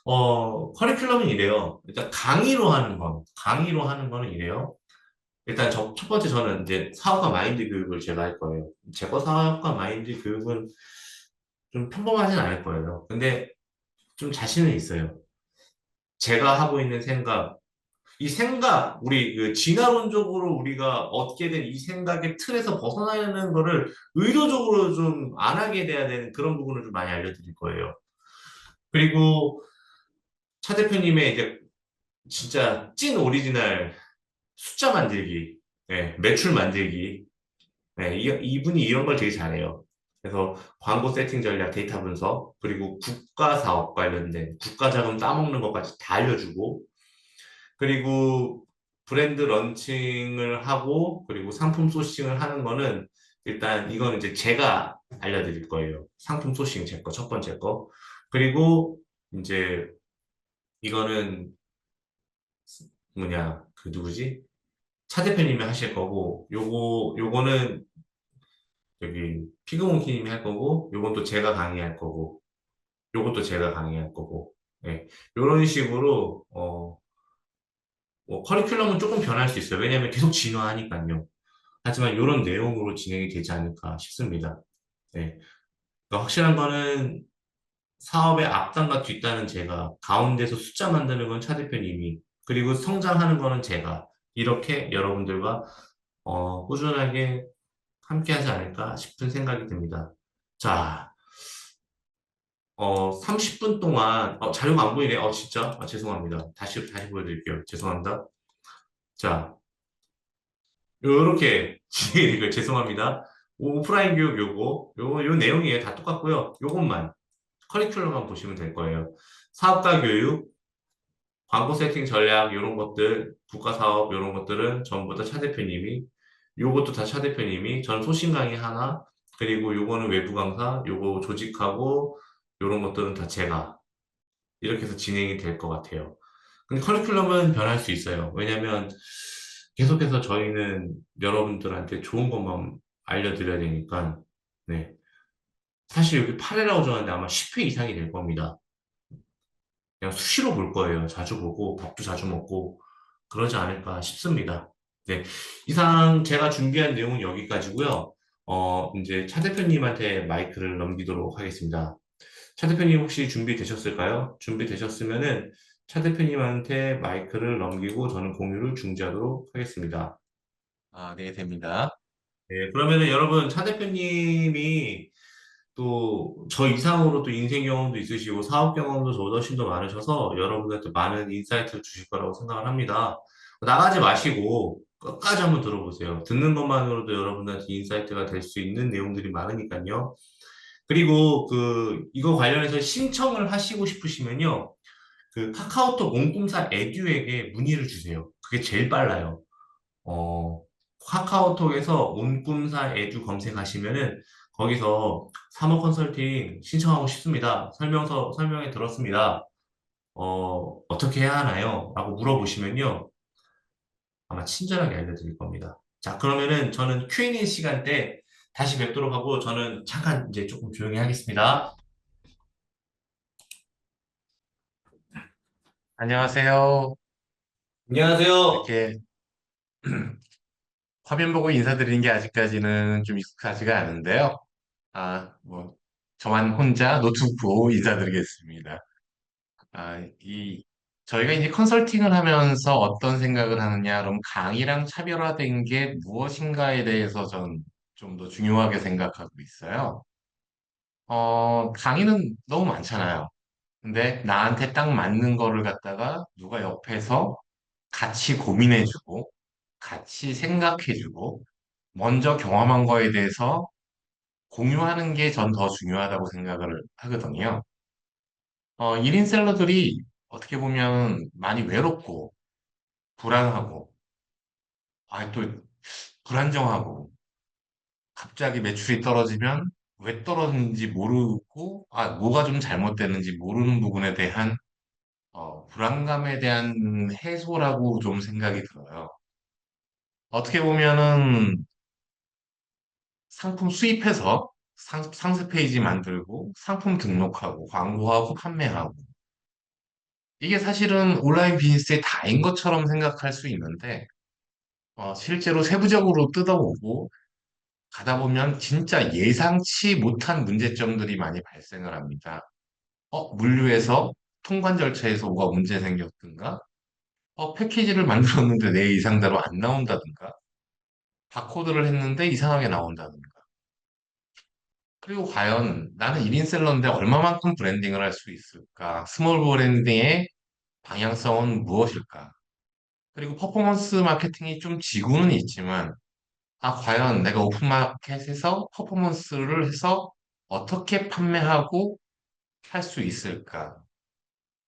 커리큘럼은 이래요. 일단 강의로 하는 거는 이래요. 일단 첫 번째 저는 이제 사업과 마인드 교육을 제가 할 거예요. 제거 사업과 마인드 교육은 좀 평범하진 않을 거예요. 근데 좀 자신은 있어요. 제가 하고 있는 생각, 이 생각, 우리 그 진화론적으로 우리가 얻게 된 이 생각의 틀에서 벗어나는 거를 의도적으로 좀 안 하게 돼야 되는 그런 부분을 좀 많이 알려드릴 거예요. 그리고 차 대표님의 이제 진짜 찐 오리지널 숫자 만들기, 네, 매출 만들기, 네, 이분이 이런 걸 되게 잘해요. 그래서 광고 세팅 전략, 데이터 분석, 그리고 국가 사업 관련된 국가 자금 따먹는 것까지 다 알려주고, 그리고 브랜드 런칭을 하고, 그리고 상품 소싱을 하는 거는 일단 이건 이제 제가 알려드릴 거예요. 상품 소싱 제 거, 첫 번째 거. 그리고 이제 이거는 그 누구지? 차 대표님이 하실 거고, 요거는 여기 피그몽키님이 할 거고, 요건 또 제가 강의할 거고, 요것도 제가 강의할 거고, 예. 요런 식으로, 뭐 커리큘럼은 조금 변할 수 있어요. 왜냐면 계속 진화하니까요. 하지만 요런 내용으로 진행이 되지 않을까 싶습니다. 네. 그러니까 확실한 거는 사업의 앞단과 뒷단은 제가, 가운데서 숫자 만드는 건 차 대표님이, 그리고 성장하는 거는 제가, 이렇게 여러분들과, 꾸준하게 함께 하지 않을까 싶은 생각이 듭니다. 자, 30분 동안, 자료가 안 보이네. 진짜? 죄송합니다. 다시 보여드릴게요. 죄송합니다. 자, 요렇게 진행이 되고요. 죄송합니다. 오프라인 교육 요 내용이에요. 다 똑같고요. 요것만, 커리큘럼만 보시면 될 거예요. 사업가 교육, 광고 세팅 전략, 요런 것들, 국가 사업, 요런 것들은 전부 다 차 대표님이, 요것도 다 차 대표님이, 전 소신 강의 하나, 그리고 요거는 외부 강사, 요거 조직하고, 요런 것들은 다 제가, 이렇게 해서 진행이 될 것 같아요. 근데 커리큘럼은 변할 수 있어요. 왜냐면 계속해서 저희는 여러분들한테 좋은 것만 알려드려야 되니까, 네. 사실 여기 8회라고 적었는데 아마 10회 이상이 될 겁니다. 그냥 수시로 볼 거예요. 자주 보고, 밥도 자주 먹고, 그러지 않을까 싶습니다. 네. 이상 제가 준비한 내용은 여기까지고요. 이제 차 대표님한테 마이크를 넘기도록 하겠습니다. 차 대표님 혹시 준비되셨을까요? 준비되셨으면은 차 대표님한테 마이크를 넘기고 저는 공유를 중지하도록 하겠습니다. 네, 됩니다. 네, 그러면은 여러분 차 대표님이 또 저 이상으로 또 인생 경험도 있으시고 사업 경험도 저보다 훨씬 더 많으셔서 여러분한테 많은 인사이트를 주실 거라고 생각을 합니다. 나가지 마시고 끝까지 한번 들어보세요. 듣는 것만으로도 여러분한테 인사이트가 될 수 있는 내용들이 많으니까요. 그리고 이거 관련해서 신청을 하시고 싶으시면요. 카카오톡 옹꿈사 에듀에게 문의를 주세요. 그게 제일 빨라요. 어, 카카오톡에서 옹꿈사 에듀 검색하시면은 거기서 사모 컨설팅 신청하고 싶습니다. 설명에 들었습니다. 어떻게 해야 하나요? 라고 물어보시면요. 아마 친절하게 알려드릴 겁니다. 자, 그러면은 저는 Q&A 시간 때 다시 뵙도록 하고 저는 잠깐 이제 조금 조용히 하겠습니다. 안녕하세요. 안녕하세요. 이렇게 화면 보고 인사드리는 게 아직까지는 좀 익숙하지가 않은데요. 뭐, 저만 혼자 노트북 보고 인사드리겠습니다. 이 저희가 이제 컨설팅을 하면서 어떤 생각을 하느냐, 그럼 강의랑 차별화된 게 무엇인가에 대해서 전 좀 더 중요하게 생각하고 있어요. 강의는 너무 많잖아요. 근데 나한테 딱 맞는 거를 갖다가 누가 옆에서 같이 고민해주고, 같이 생각해주고, 먼저 경험한 거에 대해서 공유하는 게 전 더 중요하다고 생각을 하거든요. 1인 셀러들이 어떻게 보면 많이 외롭고, 불안하고, 또 불안정하고, 갑자기 매출이 떨어지면 왜 떨어졌는지 모르고, 뭐가 좀 잘못됐는지 모르는 부분에 대한 불안감에 대한 해소라고 좀 생각이 들어요. 어떻게 보면은 상품 수입해서 상세 페이지 만들고 상품 등록하고 광고하고 판매하고 이게 사실은 온라인 비즈니스의 다인 것처럼 생각할 수 있는데 실제로 세부적으로 뜯어보고 가다 보면 진짜 예상치 못한 문제점들이 많이 발생을 합니다. 물류에서 통관 절차에서 뭐가 문제 생겼든가 패키지를 만들었는데 내 예상대로 안 나온다든가 바코드를 했는데 이상하게 나온다든가. 그리고 과연 나는 1인 셀러인데 얼마만큼 브랜딩을 할 수 있을까? 스몰 브랜딩의 방향성은 무엇일까? 그리고 퍼포먼스 마케팅이 좀 지구는 있지만, 과연 내가 오픈마켓에서 퍼포먼스를 해서 어떻게 판매하고 할 수 있을까?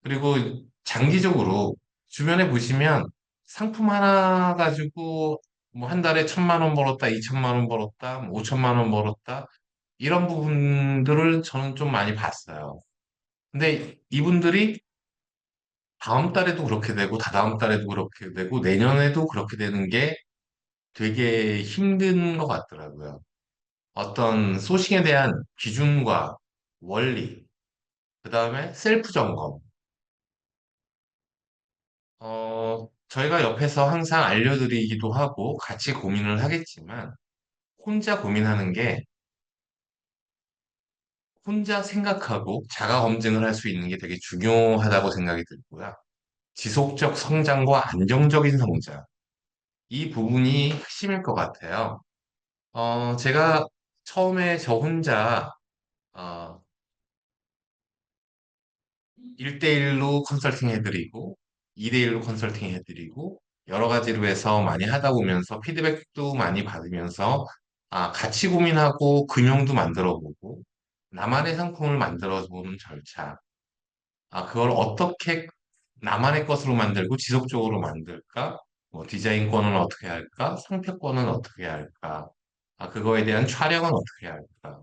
그리고 장기적으로 주변에 보시면 상품 하나 가지고 뭐 한 달에 1,000만 원 벌었다, 2천만 원 벌었다, 뭐 5천만 원 벌었다, 이런 부분들을 저는 좀 많이 봤어요. 근데 이분들이 다음 달에도 그렇게 되고, 다다음 달에도 그렇게 되고, 내년에도 그렇게 되는 게 되게 힘든 것 같더라고요. 어떤 소싱에 대한 기준과 원리, 그 다음에 셀프 점검. 저희가 옆에서 항상 알려드리기도 하고 같이 고민을 하겠지만, 혼자 고민하는 게 혼자 생각하고 자가 검증을 할 수 있는 게 되게 중요하다고 생각이 들고요. 지속적 성장과 안정적인 성장. 이 부분이 핵심일 것 같아요. 제가 처음에 저 혼자 어, 1대1로 컨설팅 해드리고 2대1로 컨설팅 해드리고 여러 가지로 해서 많이 하다 보면서 피드백도 많이 받으면서 같이 고민하고 금융도 만들어 보고 나만의 상품을 만들어 보는 절차. 그걸 어떻게 나만의 것으로 만들고 지속적으로 만들까? 뭐 디자인권은 어떻게 할까? 상표권은 어떻게 할까? 그거에 대한 촬영은 어떻게 할까?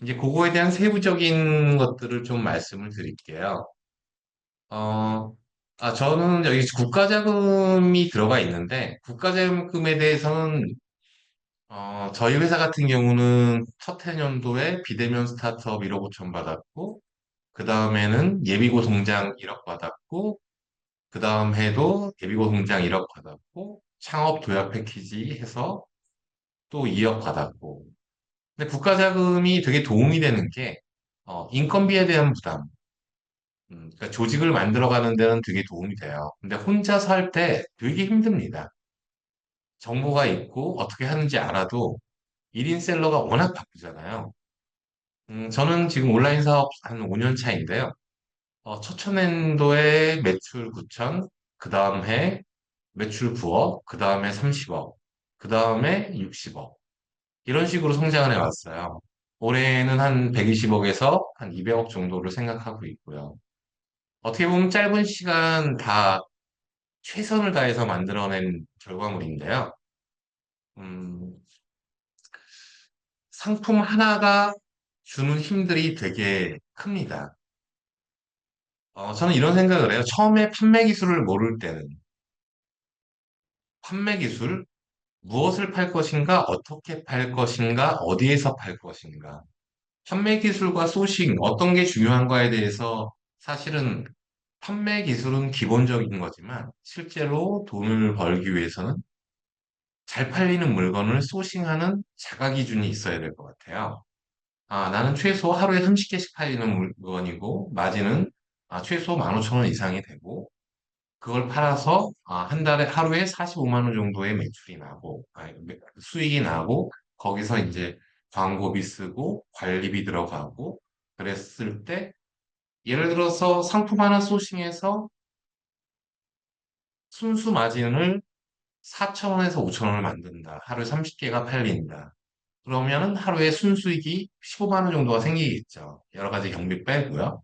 이제 그거에 대한 세부적인 것들을 좀 말씀을 드릴게요. 어, 저는 여기 국가자금이 들어가 있는데, 국가자금에 대해서는, 저희 회사 같은 경우는 첫 해년도에 비대면 스타트업 1억 5천 받았고, 그 다음에는 예비고 송장 1억 받았고, 그 다음 해도 예비고 송장 1억 받았고, 창업 도약 패키지 해서 또 2억 받았고. 근데 국가자금이 되게 도움이 되는 게, 인건비에 대한 부담, 그러니까 조직을 만들어가는 데는 되게 도움이 돼요. 근데 혼자서 할 때 되게 힘듭니다. 정보가 있고 어떻게 하는지 알아도 1인 셀러가 워낙 바쁘잖아요. 저는 지금 온라인 사업 한 5년 차인데요. 첫 년도에 매출 9천, 그 다음 해 매출 9억, 그 다음에 30억, 그 다음에 60억. 이런 식으로 성장을 해왔어요. 올해는 한 120억에서 한 200억 정도를 생각하고 있고요. 어떻게 보면 짧은 시간 다 최선을 다해서 만들어낸 결과물인데요. 음, 상품 하나가 주는 힘들이 되게 큽니다. 저는 이런 생각을 해요. 처음에 판매 기술을 모를 때는 판매 기술, 무엇을 팔 것인가, 어떻게 팔 것인가, 어디에서 팔 것인가. 판매 기술과 소싱, 어떤 게 중요한가에 대해서 사실은 판매 기술은 기본적인 거지만 실제로 돈을 벌기 위해서는 잘 팔리는 물건을 소싱하는 자가 기준이 있어야 될 것 같아요. 나는 최소 하루에 30개씩 팔리는 물건이고, 마진은 최소 15,000원 이상이 되고, 그걸 팔아서 한 달에 하루에 45만 원 정도의 매출이 나고 수익이 나고 거기서 이제 광고비 쓰고 관리비 들어가고 그랬을 때 예를 들어서 상품 하나 소싱해서 순수 마진을 4천 원에서 5천 원을 만든다. 하루에 30개가 팔린다. 그러면은 하루에 순수익이 15만 원 정도가 생기겠죠. 여러 가지 경비 빼고요.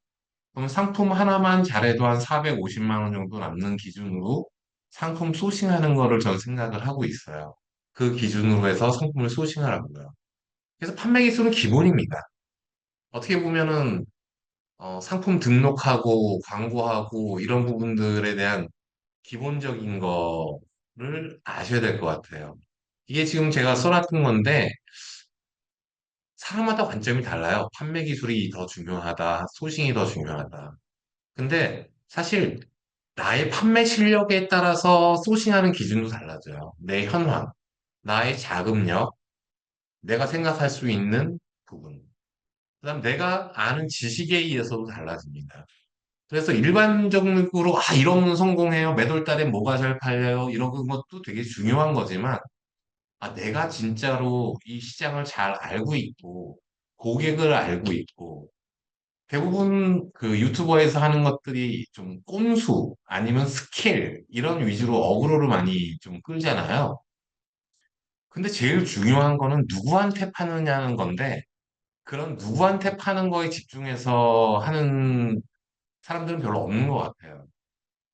그럼 상품 하나만 잘해도 한 450만 원 정도 남는 기준으로 상품 소싱하는 거를 전 생각을 하고 있어요. 그 기준으로 해서 상품을 소싱하라고요. 그래서 판매 기술은 기본입니다. 어떻게 보면은 상품 등록하고 광고하고 이런 부분들에 대한 기본적인 거를 아셔야 될 것 같아요. 이게 지금 제가 써놨던 건데 사람마다 관점이 달라요. 판매 기술이 더 중요하다, 소싱이 더 중요하다. 근데 사실 나의 판매 실력에 따라서 소싱하는 기준도 달라져요. 내 현황, 나의 자금력, 내가 생각할 수 있는 부분. 그다음 내가 아는 지식에 의해서도 달라집니다. 그래서 일반적으로 이러면 성공해요. 매달 달에 뭐가 잘 팔려요. 이런 것도 되게 중요한 거지만 내가 진짜로 이 시장을 잘 알고 있고 고객을 알고 있고 대부분 그 유튜버에서 하는 것들이 좀 꼼수 아니면 스킬 이런 위주로 어그로를 많이 좀 끌잖아요. 근데 제일 중요한 거는 누구한테 파느냐는 건데 그런 누구한테 파는 거에 집중해서 하는 사람들은 별로 없는 것 같아요.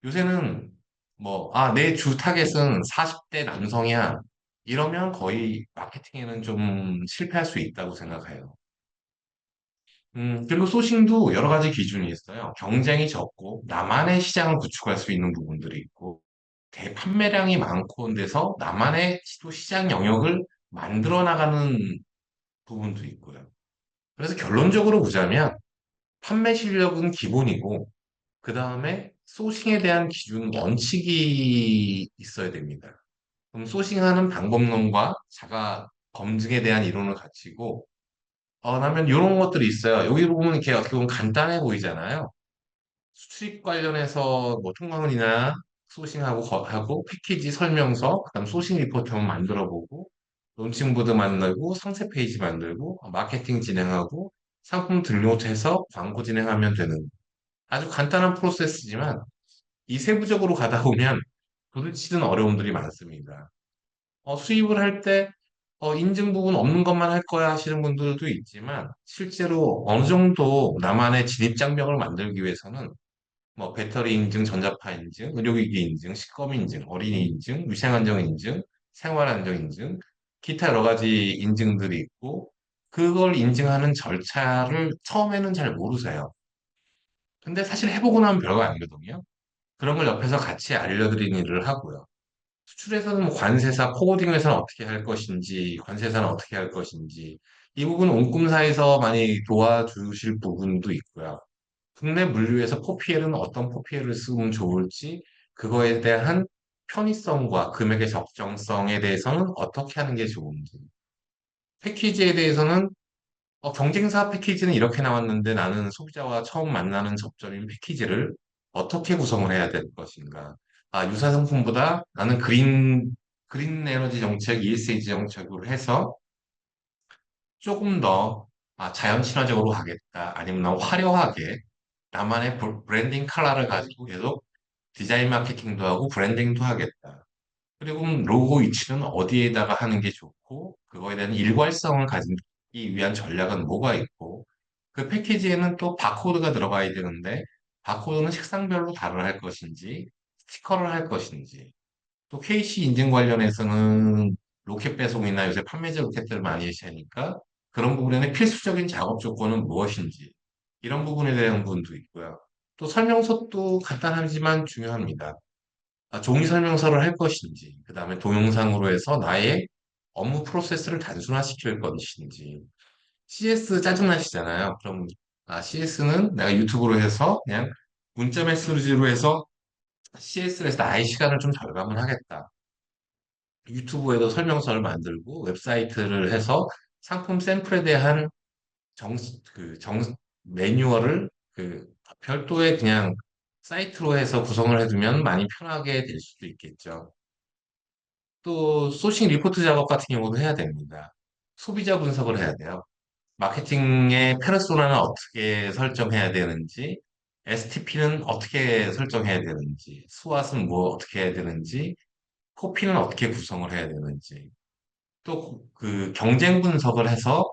요새는 뭐, 내 주 타겟은 40대 남성이야. 이러면 거의 마케팅에는 좀 실패할 수 있다고 생각해요. 그리고 소싱도 여러 가지 기준이 있어요. 경쟁이 적고 나만의 시장을 구축할 수 있는 부분들이 있고 대판매량이 많고 데서 나만의 또 시장 영역을 만들어 나가는 부분도 있고요. 그래서 결론적으로 보자면 판매 실력은 기본이고 그 다음에 소싱에 대한 기준 원칙이 있어야 됩니다. 그럼 소싱하는 방법론과 자가 검증에 대한 이론을 갖추고 그러면 이런 것들이 있어요. 여기 보면 이렇게 어떻게 보면 간단해 보이잖아요. 수익 관련해서 뭐 통관이나 소싱하고 하고 패키지 설명서, 그다음 소싱 리포트 한번 만들어 보고 론칭보드 만들고 상세 페이지 만들고 마케팅 진행하고 상품 등록해서 광고 진행하면 되는 아주 간단한 프로세스지만 이 세부적으로 가다 보면 부딪히는 어려움들이 많습니다. 수입을 할 때 인증 부분 없는 것만 할 거야 하시는 분들도 있지만 실제로 어느 정도 나만의 진입 장벽을 만들기 위해서는 뭐 배터리 인증, 전자파 인증, 의료기기 인증, 식검 인증, 어린이 인증, 위생안정 인증, 생활안정 인증, 기타 여러 가지 인증들이 있고 그걸 인증하는 절차를 처음에는 잘 모르세요. 근데 사실 해보고 나면 별거 아니거든요. 그런 걸 옆에서 같이 알려드리는 일을 하고요. 수출에서는 뭐 관세사, 포워딩에서는 어떻게 할 것인지, 관세사는 어떻게 할 것인지, 이 부분은 온꿈사에서 많이 도와주실 부분도 있고요. 국내 물류에서 포피엘은 어떤 포피엘을 쓰면 좋을지, 그거에 대한 편의성과 금액의 적정성에 대해서는 어떻게 하는 게 좋은지, 패키지에 대해서는 경쟁사 패키지는 이렇게 나왔는데 나는 소비자와 처음 만나는 접점인 패키지를 어떻게 구성을 해야 될 것인가. 유사 상품보다 나는 그린 에너지 정책, ESG 정책으로 해서 조금 더 자연 친화적으로 가겠다. 아니면 난 화려하게 나만의 브랜딩 컬러를 가지고 계속 디자인 마케팅도 하고 브랜딩도 하겠다. 그리고 로고 위치는 어디에다가 하는 게 좋고, 그거에 대한 일괄성을 가지기 위한 전략은 뭐가 있고, 그 패키지에는 또 바코드가 들어가야 되는데, 바코드는 색상별로 다를 할 것인지, 스티커를 할 것인지, 또 KC 인증 관련해서는 로켓 배송이나 요새 판매제 로켓들을 많이 하시니까, 그런 부분에는 필수적인 작업 조건은 무엇인지, 이런 부분에 대한 부분도 있고요. 또 설명서도 간단하지만 중요합니다. 종이 설명서를 할 것인지, 그 다음에 동영상으로 해서 나의 업무 프로세스를 단순화시킬 것인지, CS 짜증나시잖아요. 그럼, CS는 내가 유튜브로 해서 그냥 문자 메시지로 해서 CS를 해서 나의 시간을 좀 절감을 하겠다. 유튜브에도 설명서를 만들고 웹사이트를 해서 상품 샘플에 대한 정, 그 정, 매뉴얼을 별도의 그냥 사이트로 해서 구성을 해두면 많이 편하게 될 수도 있겠죠. 또 소싱 리포트 작업 같은 경우도 해야 됩니다. 소비자 분석을 해야 돼요. 마케팅의 페르소나는 어떻게 설정해야 되는지, STP는 어떻게 설정해야 되는지, 수완은 뭐 어떻게 해야 되는지, 코피는 어떻게 구성을 해야 되는지, 또 그 경쟁 분석을 해서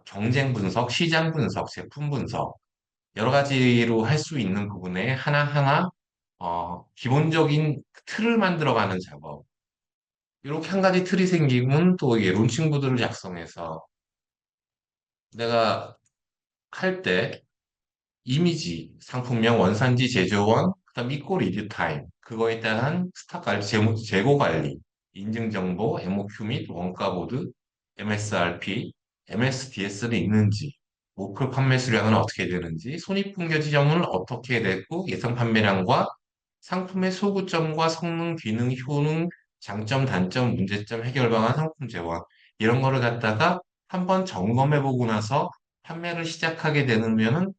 경쟁 분석, 시장 분석, 제품 분석 여러 가지로 할 수 있는 부분에 하나하나 기본적인 틀을 만들어가는 작업. 이렇게 한 가지 틀이 생기면 또 이게 론칭보드를 작성해서 내가 할 때 이미지, 상품명, 원산지, 제조원, 그다음 입고 리뷰 타임, 그거에 대한 스탁 관리, 재고 관리, 인증 정보, MOQ 및 원가 보드, MSRP, MSDS는 있는지, 목표 판매 수량은 어떻게 되는지, 손익분교 지점은 어떻게 되고 예상 판매량과 상품의 소구점과 성능, 기능, 효능, 장점, 단점, 문제점, 해결 방안, 상품 제공 이런 거를 갖다가 한번 점검해 보고 나서 판매를 시작하게 되면은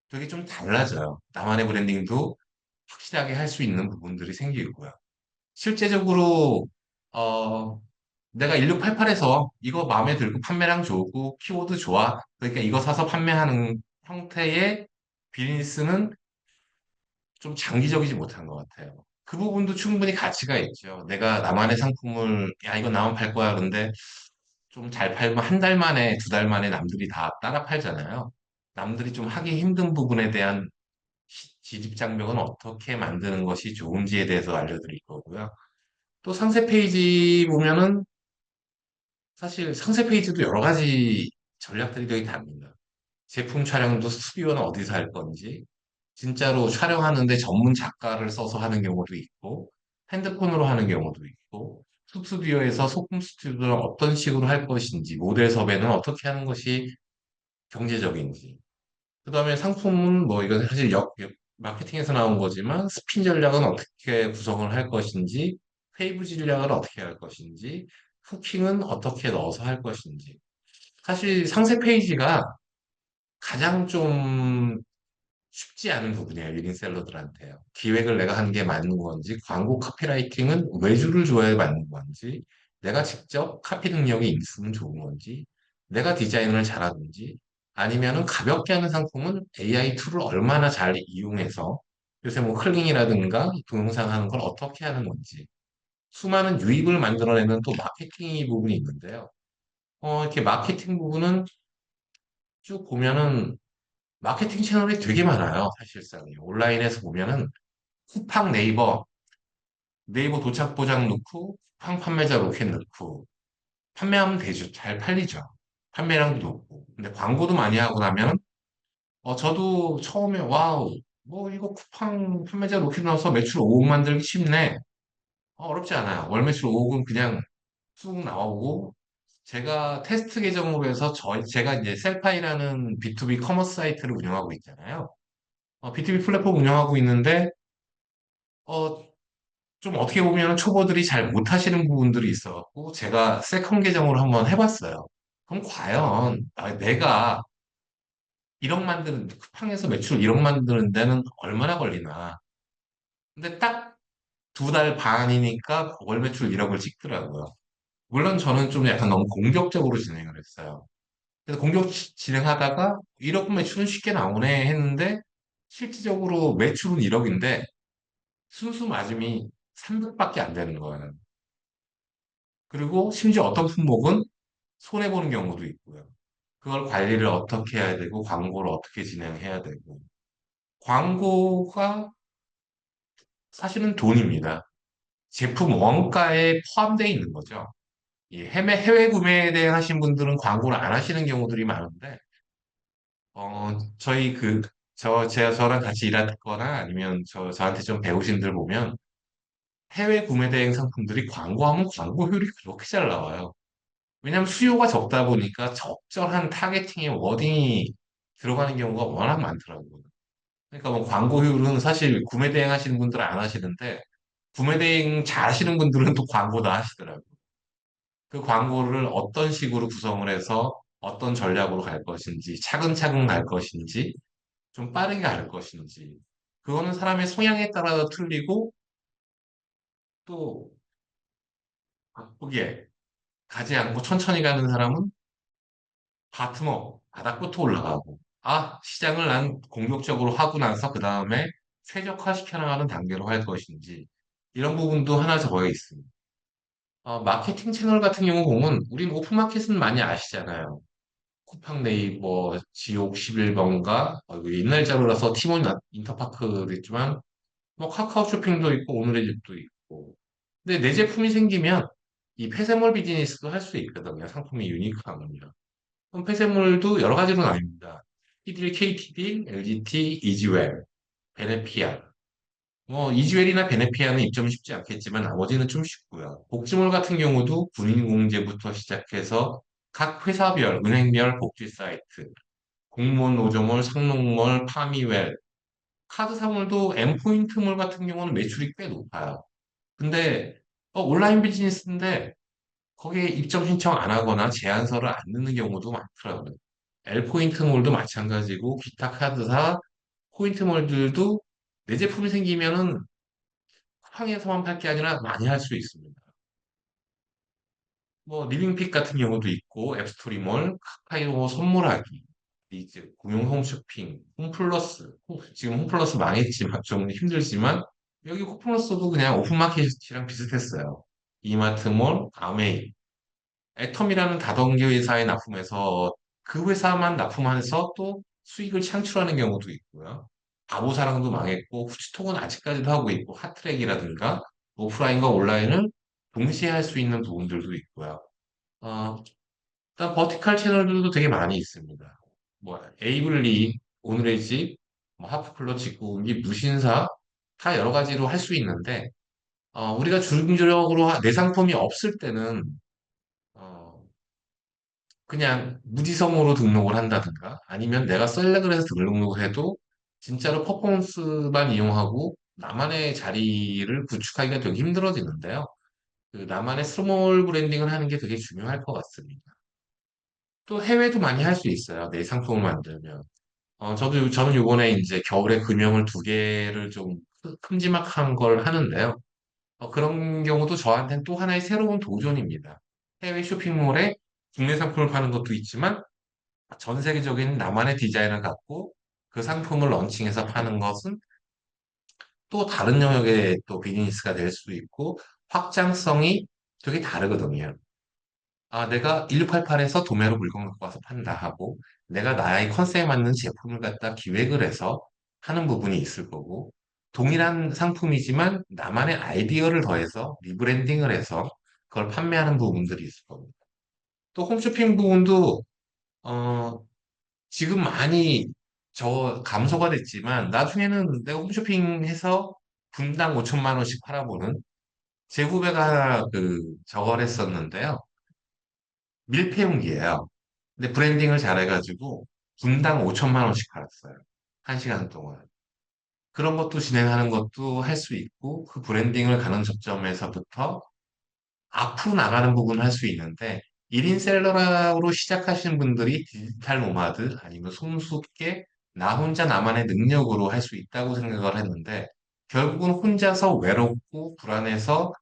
되게 좀 달라져요. 나만의 브랜딩도 확실하게 할 수 있는 부분들이 생기고요. 실제적으로 어, 내가 1688에서 이거 마음에 들고 판매량 좋고 키워드 좋아. 그러니까 이거 사서 판매하는 형태의 비즈니스는 좀 장기적이지 못한 것 같아요. 그 부분도 충분히 가치가 있죠. 내가 나만의 상품을, 야, 이거 나만 팔 거야. 근데 좀 잘 팔면 한 달 만에, 두 달 만에 남들이 다 따라 팔잖아요. 남들이 좀 하기 힘든 부분에 대한 진입장벽은 어떻게 만드는 것이 좋은지에 대해서 알려드릴 거고요. 또 상세 페이지 보면은 사실 상세 페이지도 여러 가지 전략들이 되게 다릅니다. 제품 촬영도 스튜디오는 어디서 할 건지, 진짜로 촬영하는데 전문 작가를 써서 하는 경우도 있고, 핸드폰으로 하는 경우도 있고, 스튜디오에서 소품 스튜디오는 어떤 식으로 할 것인지, 모델 섭외는 어떻게 하는 것이 경제적인지, 그 다음에 상품은 뭐 이건 사실 마케팅에서 나온 거지만 스핀 전략은 어떻게 구성을 할 것인지, 페이브 전략을 어떻게 할 것인지, 후킹은 어떻게 넣어서 할 것인지. 사실 상세 페이지가 가장 좀 쉽지 않은 부분이에요. 리딩셀러들한테요. 기획을 내가 하는 게 맞는 건지, 광고 카피라이팅은 외주를 줘야 맞는 건지, 내가 직접 카피 능력이 있으면 좋은 건지, 내가 디자인을 잘하는지, 아니면은 가볍게 하는 상품은 AI 툴을 얼마나 잘 이용해서 요새 뭐 클링이라든가 동영상 하는 걸 어떻게 하는 건지, 수많은 유입을 만들어내는 또 마케팅 부분이 있는데요. 이렇게 마케팅 부분은 쭉 보면은 마케팅 채널이 되게 많아요, 사실상. 온라인에서 보면은 쿠팡 네이버 도착 보장 넣고, 쿠팡 판매자 로켓 넣고, 판매하면 되죠. 잘 팔리죠. 판매량도 높고. 근데 광고도 많이 하고 나면, 저도 처음에, 와우, 뭐 이거 쿠팡 판매자 로켓 넣어서 매출 5억 만들기 쉽네. 어렵지 않아요. 월 매출 5억은 그냥 쑥 나오고, 제가 테스트 계정으로 해서 제가 이제 셀파이라는 B2B 커머스 사이트를 운영하고 있잖아요. B2B 플랫폼 운영하고 있는데, 어, 좀 어떻게 보면 초보들이 잘 못하시는 부분들이 있어갖고, 제가 세컨 계정으로 한번 해봤어요. 그럼 과연 내가 1억 쿠팡에서 매출 1억 만드는 데는 얼마나 걸리나. 근데 딱 2달 반이니까 월 매출 1억을 찍더라고요. 물론 저는 좀 약간 너무 공격적으로 진행을 했어요. 그래서 진행하다가 1억 매출은 쉽게 나오네 했는데, 실질적으로 매출은 1억인데, 순수 마진이 300밖에 안 되는 거예요. 그리고 심지어 어떤 품목은 손해보는 경우도 있고요. 그걸 관리를 어떻게 해야 되고, 광고를 어떻게 진행해야 되고. 광고가 사실은 돈입니다. 제품 원가에 포함되어 있는 거죠. 이 해외 구매에 대해 하신 분들은 광고를 안 하시는 경우들이 많은데, 저희 저랑 같이 일하거나 아니면 저한테 좀 배우신 들 보면 해외 구매 대행 상품들이 광고하면 광고 효율이 그렇게 잘 나와요. 왜냐하면 수요가 적다 보니까 적절한 타겟팅의 워딩이 들어가는 경우가 워낙 많더라고요. 그러니까 뭐 광고 효율은 사실 구매 대행 하시는 분들은 안 하시는데 구매 대행 잘 하시는 분들은 또 광고 다 하시더라고요. 그 광고를 어떤 식으로 구성을 해서 어떤 전략으로 갈 것인지 차근차근 갈 것인지 좀 빠르게 갈 것인지 그거는 사람의 성향에 따라서 틀리고 또 바쁘게 가지 않고 천천히 가는 사람은 바트머 바닥부터 올라가고 시장을 난 공격적으로 하고 나서 그 다음에 최적화시켜 나가는 단계로 할 것인지 이런 부분도 하나 적어 있습니다. 마케팅 채널 같은 경우 보면 우린 오픈마켓은 많이 아시잖아요. 쿠팡 네이버, 지옥 11번가, 옛날 자료라서 티몬 인터파크도 있지만, 뭐 카카오 쇼핑도 있고, 오늘의 집도 있고. 근데 내 제품이 생기면 이 폐쇄몰 비즈니스도 할 수 있거든요. 상품이 유니크하면요. 그럼 폐쇄몰도 여러 가지로 나뉩니다. 피딜, KTD, LGT, 이지웰, 베네피아. 뭐 이지웰이나 베네피아는 입점이 쉽지 않겠지만 나머지는 좀 쉽고요. 복지몰 같은 경우도 군인공제부터 시작해서 각 회사별, 은행별 복지 사이트, 공무원 노조몰, 상록몰, 파미웰, 카드사몰도 M포인트몰 같은 경우는 매출이 꽤 높아요. 근데 온라인 비즈니스인데 거기에 입점 신청 안 하거나 제안서를 안 넣는 경우도 많더라고요. L포인트몰도 마찬가지고 기타 카드사, 포인트몰들도 내 제품이 생기면은 쿠팡에서만 팔 게 아니라 많이 할 수 있습니다. 뭐 리빙픽 같은 경우도 있고 앱스토리몰, 카카오 선물하기, 이제 공용 홈쇼핑, 홈플러스, 지금 홈플러스 망했지만 좀 힘들지만 여기 홈플러스도 그냥 오픈마켓이랑 비슷했어요. 이마트몰, 아메이, 애텀이라는 다동기 회사에 납품해서 그 회사만 납품해서 또 수익을 창출하는 경우도 있고요. 바보사랑도 망했고 후치통은 아직까지도 하고 있고 핫트랙이라든가 오프라인과 온라인을 동시에 할 수 있는 부분들도 있고요. 어, 일단 버티컬 채널들도 되게 많이 있습니다. 뭐 에이블리, 오늘의 집, 뭐 하프클럽 직구운기, 무신사 다 여러 가지로 할 수 있는데 우리가 주기적으로 내 상품이 없을 때는 어, 그냥 무지성으로 등록을 한다든가 아니면 내가 셀렉을 해서 등록을 해도 진짜로 퍼포먼스만 이용하고 나만의 자리를 구축하기가 되게 힘들어지는데요. 그 나만의 스몰 브랜딩을 하는 게 되게 중요할 것 같습니다. 또 해외도 많이 할 수 있어요. 내 상품을 만들면. 저는 이번에 이제 겨울에 금형을 두 개를 좀 큼지막한 걸 하는데요. 그런 경우도 저한테는 또 하나의 새로운 도전입니다. 해외 쇼핑몰에 국내 상품을 파는 것도 있지만 전 세계적인 나만의 디자인을 갖고 그 상품을 런칭해서 파는 것은 또 다른 영역의 또 비즈니스가 될 수 있고 확장성이 되게 다르거든요. 내가 1688에서 도매로 물건 갖고 와서 판다 하고, 내가 나의 컨셉에 맞는 제품을 갖다 기획을 해서 하는 부분이 있을 거고, 동일한 상품이지만 나만의 아이디어를 더해서 리브랜딩을 해서 그걸 판매하는 부분들이 있을 겁니다. 또 홈쇼핑 부분도, 어, 지금 많이 감소가 됐지만, 나중에는 내가 홈쇼핑해서 분당 5천만 원씩 팔아보는 제 후배가 하나 저걸 했었는데요. 밀폐용기예요. 근데 브랜딩을 잘해가지고 분당 5천만 원씩 팔았어요. 한 시간 동안. 그런 것도 진행하는 것도 할 수 있고 그 브랜딩을 가는 접점에서부터 앞으로 나가는 부분을 할 수 있는데 1인 셀러로 시작하시는 분들이 디지털 노마드 아니면 손쉽게 나 혼자 나만의 능력으로 할 수 있다고 생각을 했는데 결국은 혼자서 외롭고 불안해서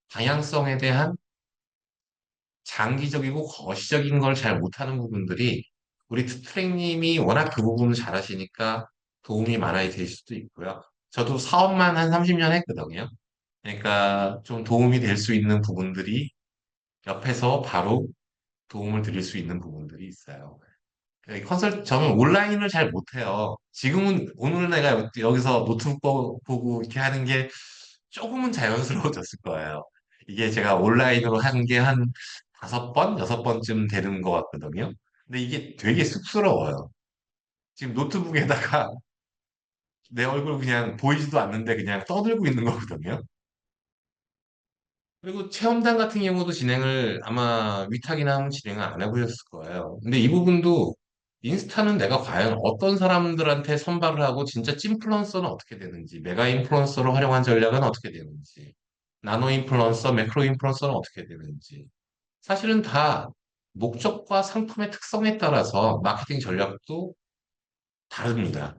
방향성에 대한 장기적이고 거시적인 걸 잘 못하는 부분들이 우리 투트랙님이 워낙 그 부분을 잘하시니까 도움이 많이 될 수도 있고요. 저도 사업만 한 30년 했거든요. 그러니까 좀 도움이 될 수 있는 부분들이 옆에서 바로 도움을 드릴 수 있는 부분들이 있어요. 저는 온라인을 잘 못해요. 지금은 오늘 내가 여기서 노트북 보고 이렇게 하는 게 조금은 자연스러워졌을 거예요. 이게 제가 온라인으로 한 게 한 5번, 6번쯤 되는 것 같거든요. 근데 이게 되게 쑥스러워요. 지금 노트북에다가 내 얼굴 그냥 보이지도 않는데 그냥 떠들고 있는 거거든요. 그리고 체험단 같은 경우도 진행을 아마 위탁이나 하면 진행을 안 해보셨을 거예요. 근데 이 부분도 인스타는 내가 과연 어떤 사람들한테 선발을 하고 진짜 찐플루언서는 어떻게 되는지, 메가 인플루언서로 활용한 전략은 어떻게 되는지, 나노 인플루언서, 매크로 인플루언서는 어떻게 되는지. 사실은 다 목적과 상품의 특성에 따라서 마케팅 전략도 다릅니다.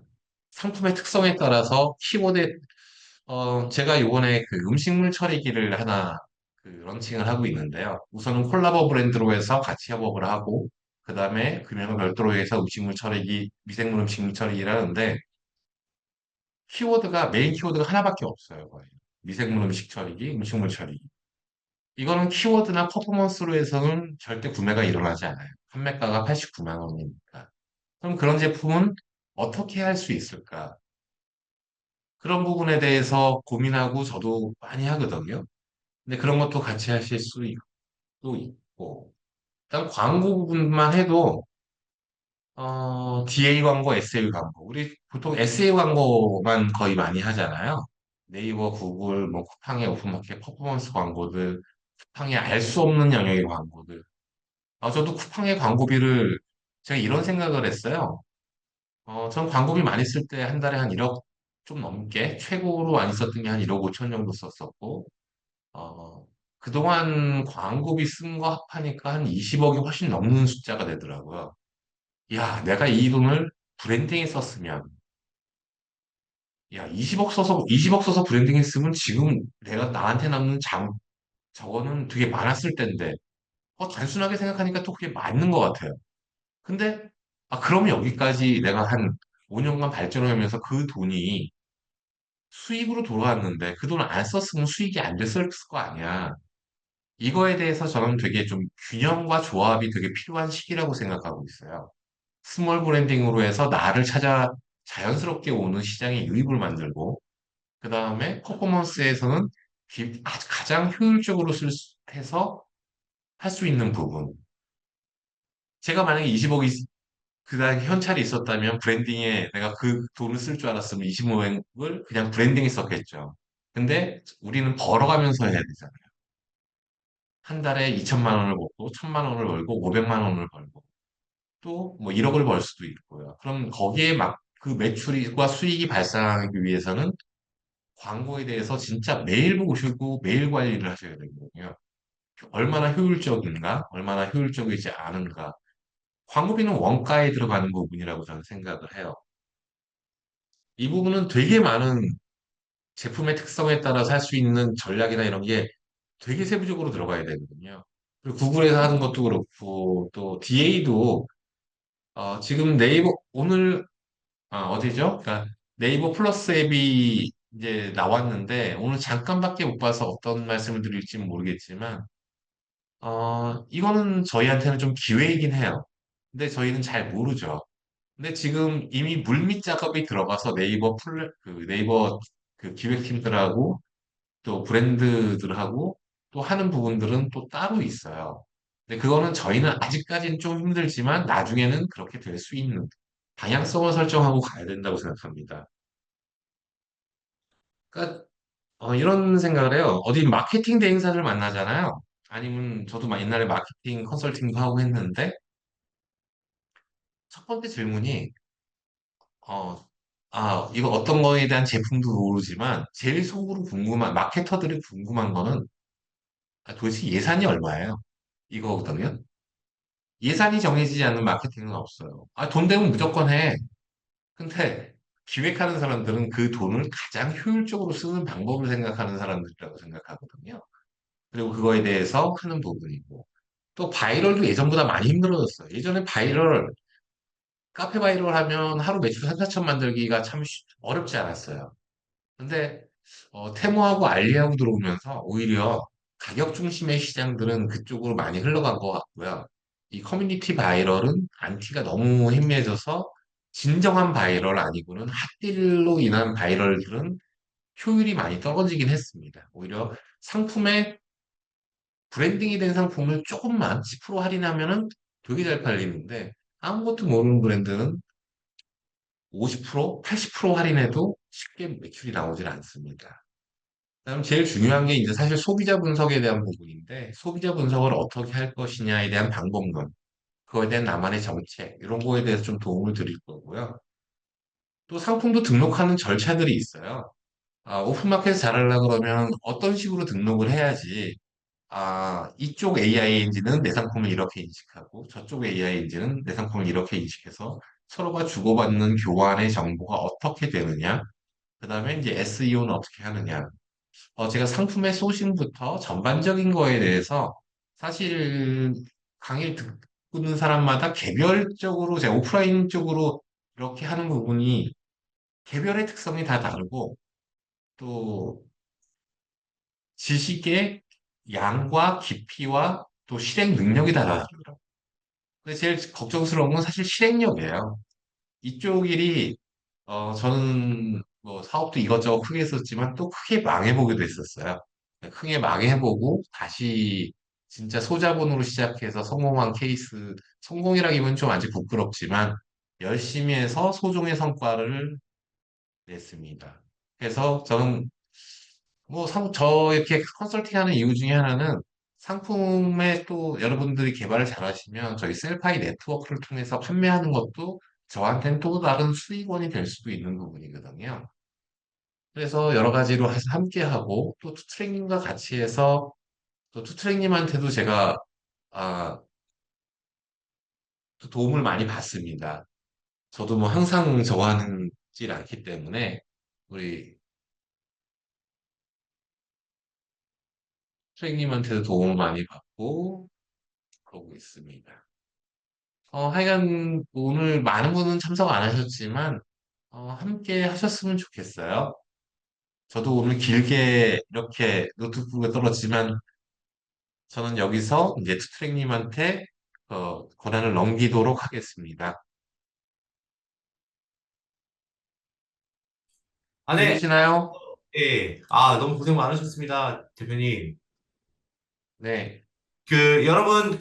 상품의 특성에 따라서 키워드, 제가 요번에 그 음식물 처리기를 하나 그 런칭을 하고 있는데요. 우선은 콜라보 브랜드로 해서 같이 협업을 하고, 그 다음에 금연을 별도로 해서 음식물 처리기, 미생물 음식물 처리기를 하는데, 메인 키워드가 하나밖에 없어요, 거의. 미생물 음식 처리기, 음식물 처리기. 이거는 키워드나 퍼포먼스로 해서는 절대 구매가 일어나지 않아요. 판매가가 89만 원이니까. 그럼 그런 제품은 어떻게 할 수 있을까? 그런 부분에 대해서 고민하고 저도 많이 하거든요. 근데 그런 것도 같이 하실 수도 있고. 일단 광고 부분만 해도, DA 광고, SA 광고. 우리 보통 SA 광고만 거의 많이 하잖아요. 네이버, 구글, 뭐, 쿠팡의 오픈마켓 퍼포먼스 광고들, 쿠팡의 알 수 없는 영역의 광고들. 저도 쿠팡의 광고비를 제가 이런 생각을 했어요. 전 광고비 많이 쓸 때 한 달에 한 1억 좀 넘게, 최고로 많이 썼던 게 한 1억 5천 정도 썼었고, 어, 그동안 광고비 쓴 거 합하니까 한 20억이 훨씬 넘는 숫자가 되더라고요. 야, 내가 이 돈을 브랜딩에 썼으면, 야, 20억 써서 브랜딩에 쓰면 지금 내가 나한테 남는 저거는 되게 많았을 텐데, 단순하게 생각하니까 또 그게 맞는 것 같아요. 근데, 그러면 여기까지 내가 한 5년간 발전하면서 그 돈이 수익으로 돌아왔는데 그 돈을 안 썼으면 수익이 안 됐을 거 아니야. 이거에 대해서 저는 되게 좀 균형과 조합이 되게 필요한 시기라고 생각하고 있어요. 스몰 브랜딩으로 해서 나를 찾아 자연스럽게 오는 시장에 유입을 만들고, 그 다음에 퍼포먼스에서는 가장 효율적으로 해서 할 수 있는 부분. 제가 만약에 20억이 그날 현찰이 있었다면 브랜딩에 내가 그 돈을 쓸 줄 알았으면 25억을 그냥 브랜딩에 썼겠죠. 근데 우리는 벌어가면서 해야 되잖아요. 한 달에 2천만 원을 벌고, 1천만 원을 벌고, 500만 원을 벌고, 또 뭐 1억을 벌 수도 있고요. 그럼 거기에 막 그 매출과 수익이 발생하기 위해서는 광고에 대해서 진짜 매일 보시고 매일 관리를 하셔야 되거든요. 얼마나 효율적인가, 얼마나 효율적이지 않은가. 광고비는 원가에 들어가는 부분이라고 저는 생각을 해요. 이 부분은 되게 많은 제품의 특성에 따라서 할 수 있는 전략이나 이런 게 되게 세부적으로 들어가야 되거든요. 그리고 구글에서 하는 것도 그렇고, 또 DA도 지금 어디죠? 그러니까 네이버 플러스 앱이 이제 나왔는데, 오늘 잠깐밖에 못 봐서 어떤 말씀을 드릴지 모르겠지만, 이거는 저희한테는 좀 기회이긴 해요. 근데 저희는 잘 모르죠. 근데 지금 이미 물밑 작업이 들어가서 네이버 그 기획팀들하고 또 브랜드들하고 또 하는 부분들은 또 따로 있어요. 근데 그거는 저희는 아직까지는 좀 힘들지만 나중에는 그렇게 될 수 있는 방향성을 설정하고 가야 된다고 생각합니다. 그러니까 이런 생각을 해요. 어디 마케팅 대행사를 만나잖아요. 아니면 저도 막 옛날에 마케팅 컨설팅도 하고 했는데 첫 번째 질문이 어, 이거 어떤 거에 대한 제품도 모르지만 제일 속으로 마케터들이 궁금한 거는 도대체 예산이 얼마예요? 이거거든요. 예산이 정해지지 않는 마케팅은 없어요. 돈 되면 무조건 해. 근데 기획하는 사람들은 그 돈을 가장 효율적으로 쓰는 방법을 생각하는 사람들이라고 생각하거든요. 그리고 그거에 대해서 하는 부분이고. 또 바이럴도 예전보다 많이 힘들어졌어요. 예전에 카페 바이럴 하면 하루 매출 3, 4천 만들기가 참 어렵지 않았어요. 근데 테무하고 알리하고 들어오면서 오히려 가격 중심의 시장들은 그쪽으로 많이 흘러간 것 같고요. 이 커뮤니티 바이럴은 안티가 너무 희미해져서 진정한 바이럴 아니고는 핫딜로 인한 바이럴들은 효율이 많이 떨어지긴 했습니다. 오히려 상품의 브랜딩이 된 상품을 조금만 10% 할인하면은 되게 잘 팔리는데 아무것도 모르는 브랜드는 50%, 80% 할인해도 쉽게 매출이 나오질 않습니다. 그다음 제일 중요한 게 이제 사실 소비자 분석에 대한 부분인데 소비자 분석을 어떻게 할 것이냐에 대한 방법론, 그거에 대한 나만의 정책 이런 거에 대해서 좀 도움을 드릴 거고요. 또 상품도 등록하는 절차들이 있어요. 오픈마켓에서 잘하려고 그러면 어떤 식으로 등록을 해야지 이쪽 AI 엔진은 내 상품을 이렇게 인식하고 저쪽 AI 엔진은 내 상품을 이렇게 인식해서 서로가 주고받는 교환의 정보가 어떻게 되느냐, 그 다음에 이제 SEO는 어떻게 하느냐. 제가 상품의 소싱부터 전반적인 거에 대해서 사실 강의를 듣는 사람마다 개별적으로 제가 오프라인 쪽으로 이렇게 하는 부분이 개별의 특성이 다 다르고 또 지식의 양과 깊이와 또 실행 능력이 다 다르더라고요. 근데 제일 걱정스러운 건 사실 실행력이에요. 이쪽 일이 저는 뭐 사업도 이것저것 크게 했었지만 또 크게 망해보기도 했었어요. 크게 망해보고 다시 진짜 소자본으로 시작해서 성공한 케이스, 성공이라기보다는 좀 아직 부끄럽지만 열심히 해서 소정의 성과를 냈습니다. 그래서 저는 뭐 저 이렇게 컨설팅하는 이유 중에 하나는 상품에 또 여러분들이 개발을 잘하시면 저희 셀파이 네트워크를 통해서 판매하는 것도 저한테는 또 다른 수익원이 될 수도 있는 부분이거든요. 그래서 여러 가지로 함께 하고 또 투트랙님과 같이 해서 또 투트랙님한테도 제가 아, 또 도움을 많이 받습니다. 저도 뭐 항상 저거 하는지 않기 때문에 우리 투트랙님한테도 도움을 많이 받고 그러고 있습니다. 하여간 오늘 많은 분은 참석 안 하셨지만 함께 하셨으면 좋겠어요. 저도 오늘 길게 이렇게 노트북에 떨었지만 저는 여기서 이제 투트랙님한테 권한을 넘기도록 하겠습니다. 아, 네. 들리시나요? 예. 너무 고생 많으셨습니다, 대표님. 네. 여러분,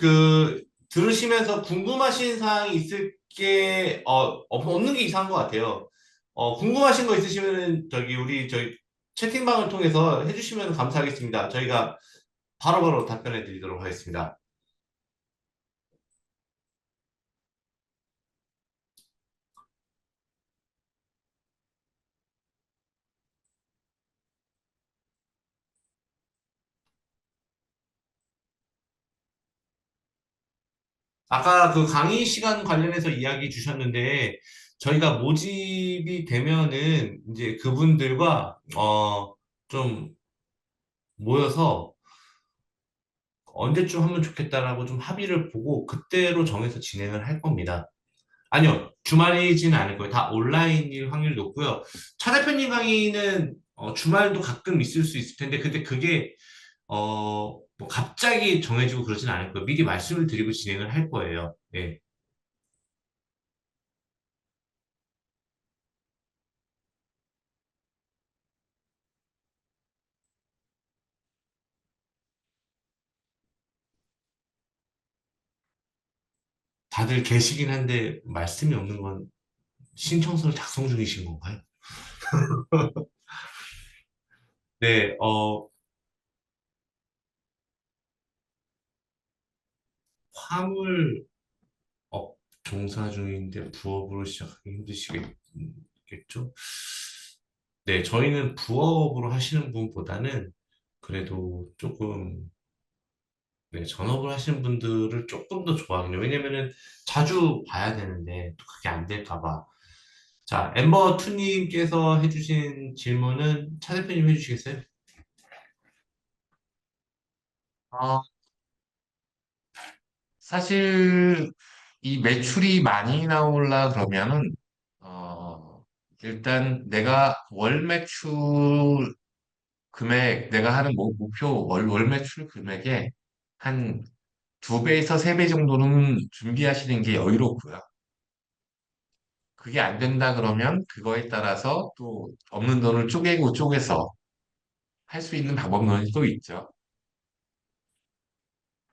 들으시면서 궁금하신 사항이 있을 게, 없는 게 이상한 것 같아요. 궁금하신 거 있으시면은, 저희 채팅방을 통해서 해주시면 감사하겠습니다. 저희가 바로바로 답변해 드리도록 하겠습니다. 아까 그 강의 시간 관련해서 이야기 주셨는데, 저희가 모집이 되면은, 이제 그분들과, 좀 모여서 언제쯤 하면 좋겠다라고 좀 합의를 보고, 그때로 정해서 진행을 할 겁니다. 아니요, 주말이지는 않을 거예요. 다 온라인일 확률이 높고요. 차 대표님 강의는 주말도 가끔 있을 수 있을 텐데, 근데 그게 뭐 갑자기 정해지고 그러진 않을 거예요. 미리 말씀을 드리고 진행을 할 거예요. 예. 다들 계시긴 한데 말씀이 없는 건 신청서를 작성 중이신 건가요? 네, 화물업 종사 중인데 부업으로 시작하기 힘드시겠죠? 네, 저희는 부업으로 하시는 분보다는 그래도 조금 네, 전업을 하시는 분들을 조금 더 좋아하거든요. 왜냐면은 자주 봐야 되는데 또 그게 안 될까 봐. 자, 엠버2님께서 해주신 질문은 차 대표님 해주시겠어요? 어, 사실 이 매출이 많이 나오려 그러면은 일단 내가 월 매출 금액, 내가 하는 목표 월 매출 금액에 한 두 배에서 세 배 정도는 준비하시는 게 여유롭고요. 그게 안 된다 그러면 그거에 따라서 또 없는 돈을 쪼개고 쪼개서 할 수 있는 방법론이 또 있죠.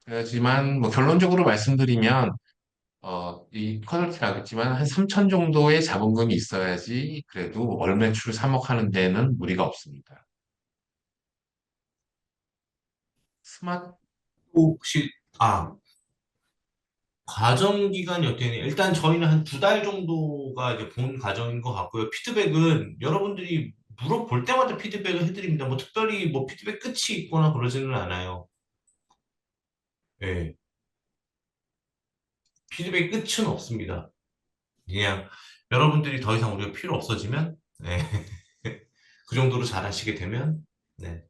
하지만 뭐 결론적으로 말씀드리면 이 컨설팅 하겠지만 한 3천 정도의 자본금이 있어야지 그래도 월 매출 3억 하는 데는 무리가 없습니다. 스마트 또 혹시, 아, 과정 기간이 어떻게 되냐? 일단 저희는 한 두 달 정도가 이제 본 과정인 것 같고요. 피드백은 여러분들이 물어볼 때마다 피드백을 해드립니다. 뭐 특별히 뭐 피드백 끝이 있거나 그러지는 않아요. 예. 피드백 끝은 없습니다. 그냥 여러분들이 더 이상 우리가 필요 없어지면, 네. 그 정도로 잘하시게 되면, 네.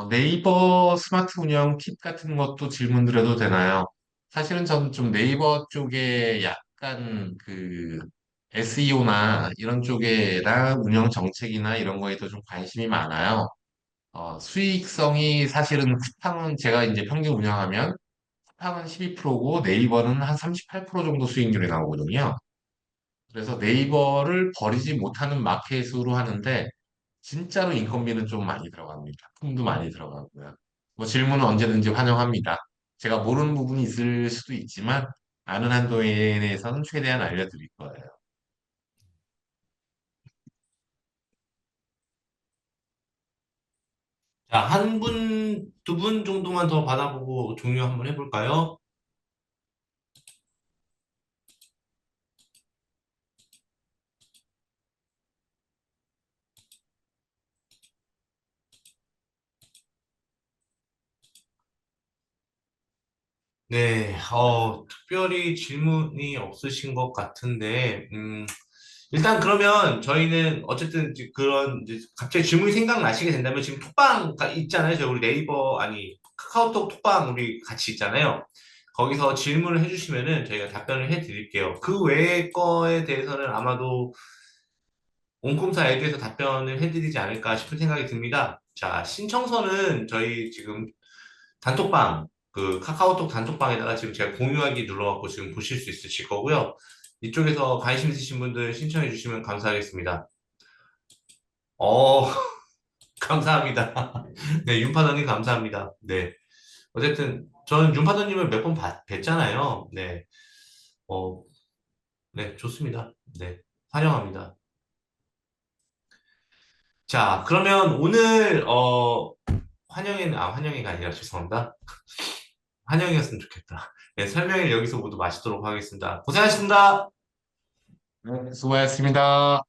네이버 스마트 운영 팁 같은 것도 질문 드려도 되나요? 사실은 저는 좀 네이버 쪽에 약간 그 SEO나 이런 쪽에랑 운영 정책이나 이런 거에도 좀 관심이 많아요. 수익성이 사실은 쿠팡은 제가 이제 평균 운영하면 쿠팡은 12%고 네이버는 한 38% 정도 수익률이 나오거든요. 그래서 네이버를 버리지 못하는 마켓으로 하는데 진짜로 인건비는 좀 많이 들어갑니다. 품도 많이 들어가고요. 뭐 질문은 언제든지 환영합니다. 제가 모르는 부분이 있을 수도 있지만 아는 한도에 대해서는 최대한 알려드릴 거예요. 자, 한 분, 두 분 정도만 더 받아보고 종료 한번 해볼까요? 네, 특별히 질문이 없으신 것 같은데, 일단 그러면 저희는 어쨌든 이제 그런 이제 갑자기 질문이 생각나시게 된다면 지금 톡방 있잖아요. 저 우리 네이버 아니 카카오톡 톡방 우리 같이 있잖아요. 거기서 질문을 해주시면은 저희가 답변을 해드릴게요. 그 외의 거에 대해서는 아마도 온콤사 에드에서 답변을 해드리지 않을까 싶은 생각이 듭니다. 자, 신청서는 저희 지금 단톡방, 그 카카오톡 단톡방에다가 지금 제가 공유하기 눌러갖고 지금 보실 수 있으실 거고요. 이쪽에서 관심 있으신 분들 신청해 주시면 감사하겠습니다. 어, 감사합니다. 네, 윤파더님 감사합니다. 네. 어쨌든 저는 윤파더님을 몇 번 뵀잖아요. 네. 어, 네, 좋습니다. 네. 환영합니다. 자, 그러면 오늘 환영회가 아니라 죄송합니다. 환영이었으면 좋겠다. 네, 설명을 여기서 모두 마치도록 하겠습니다. 고생하셨습니다. 네, 수고하셨습니다.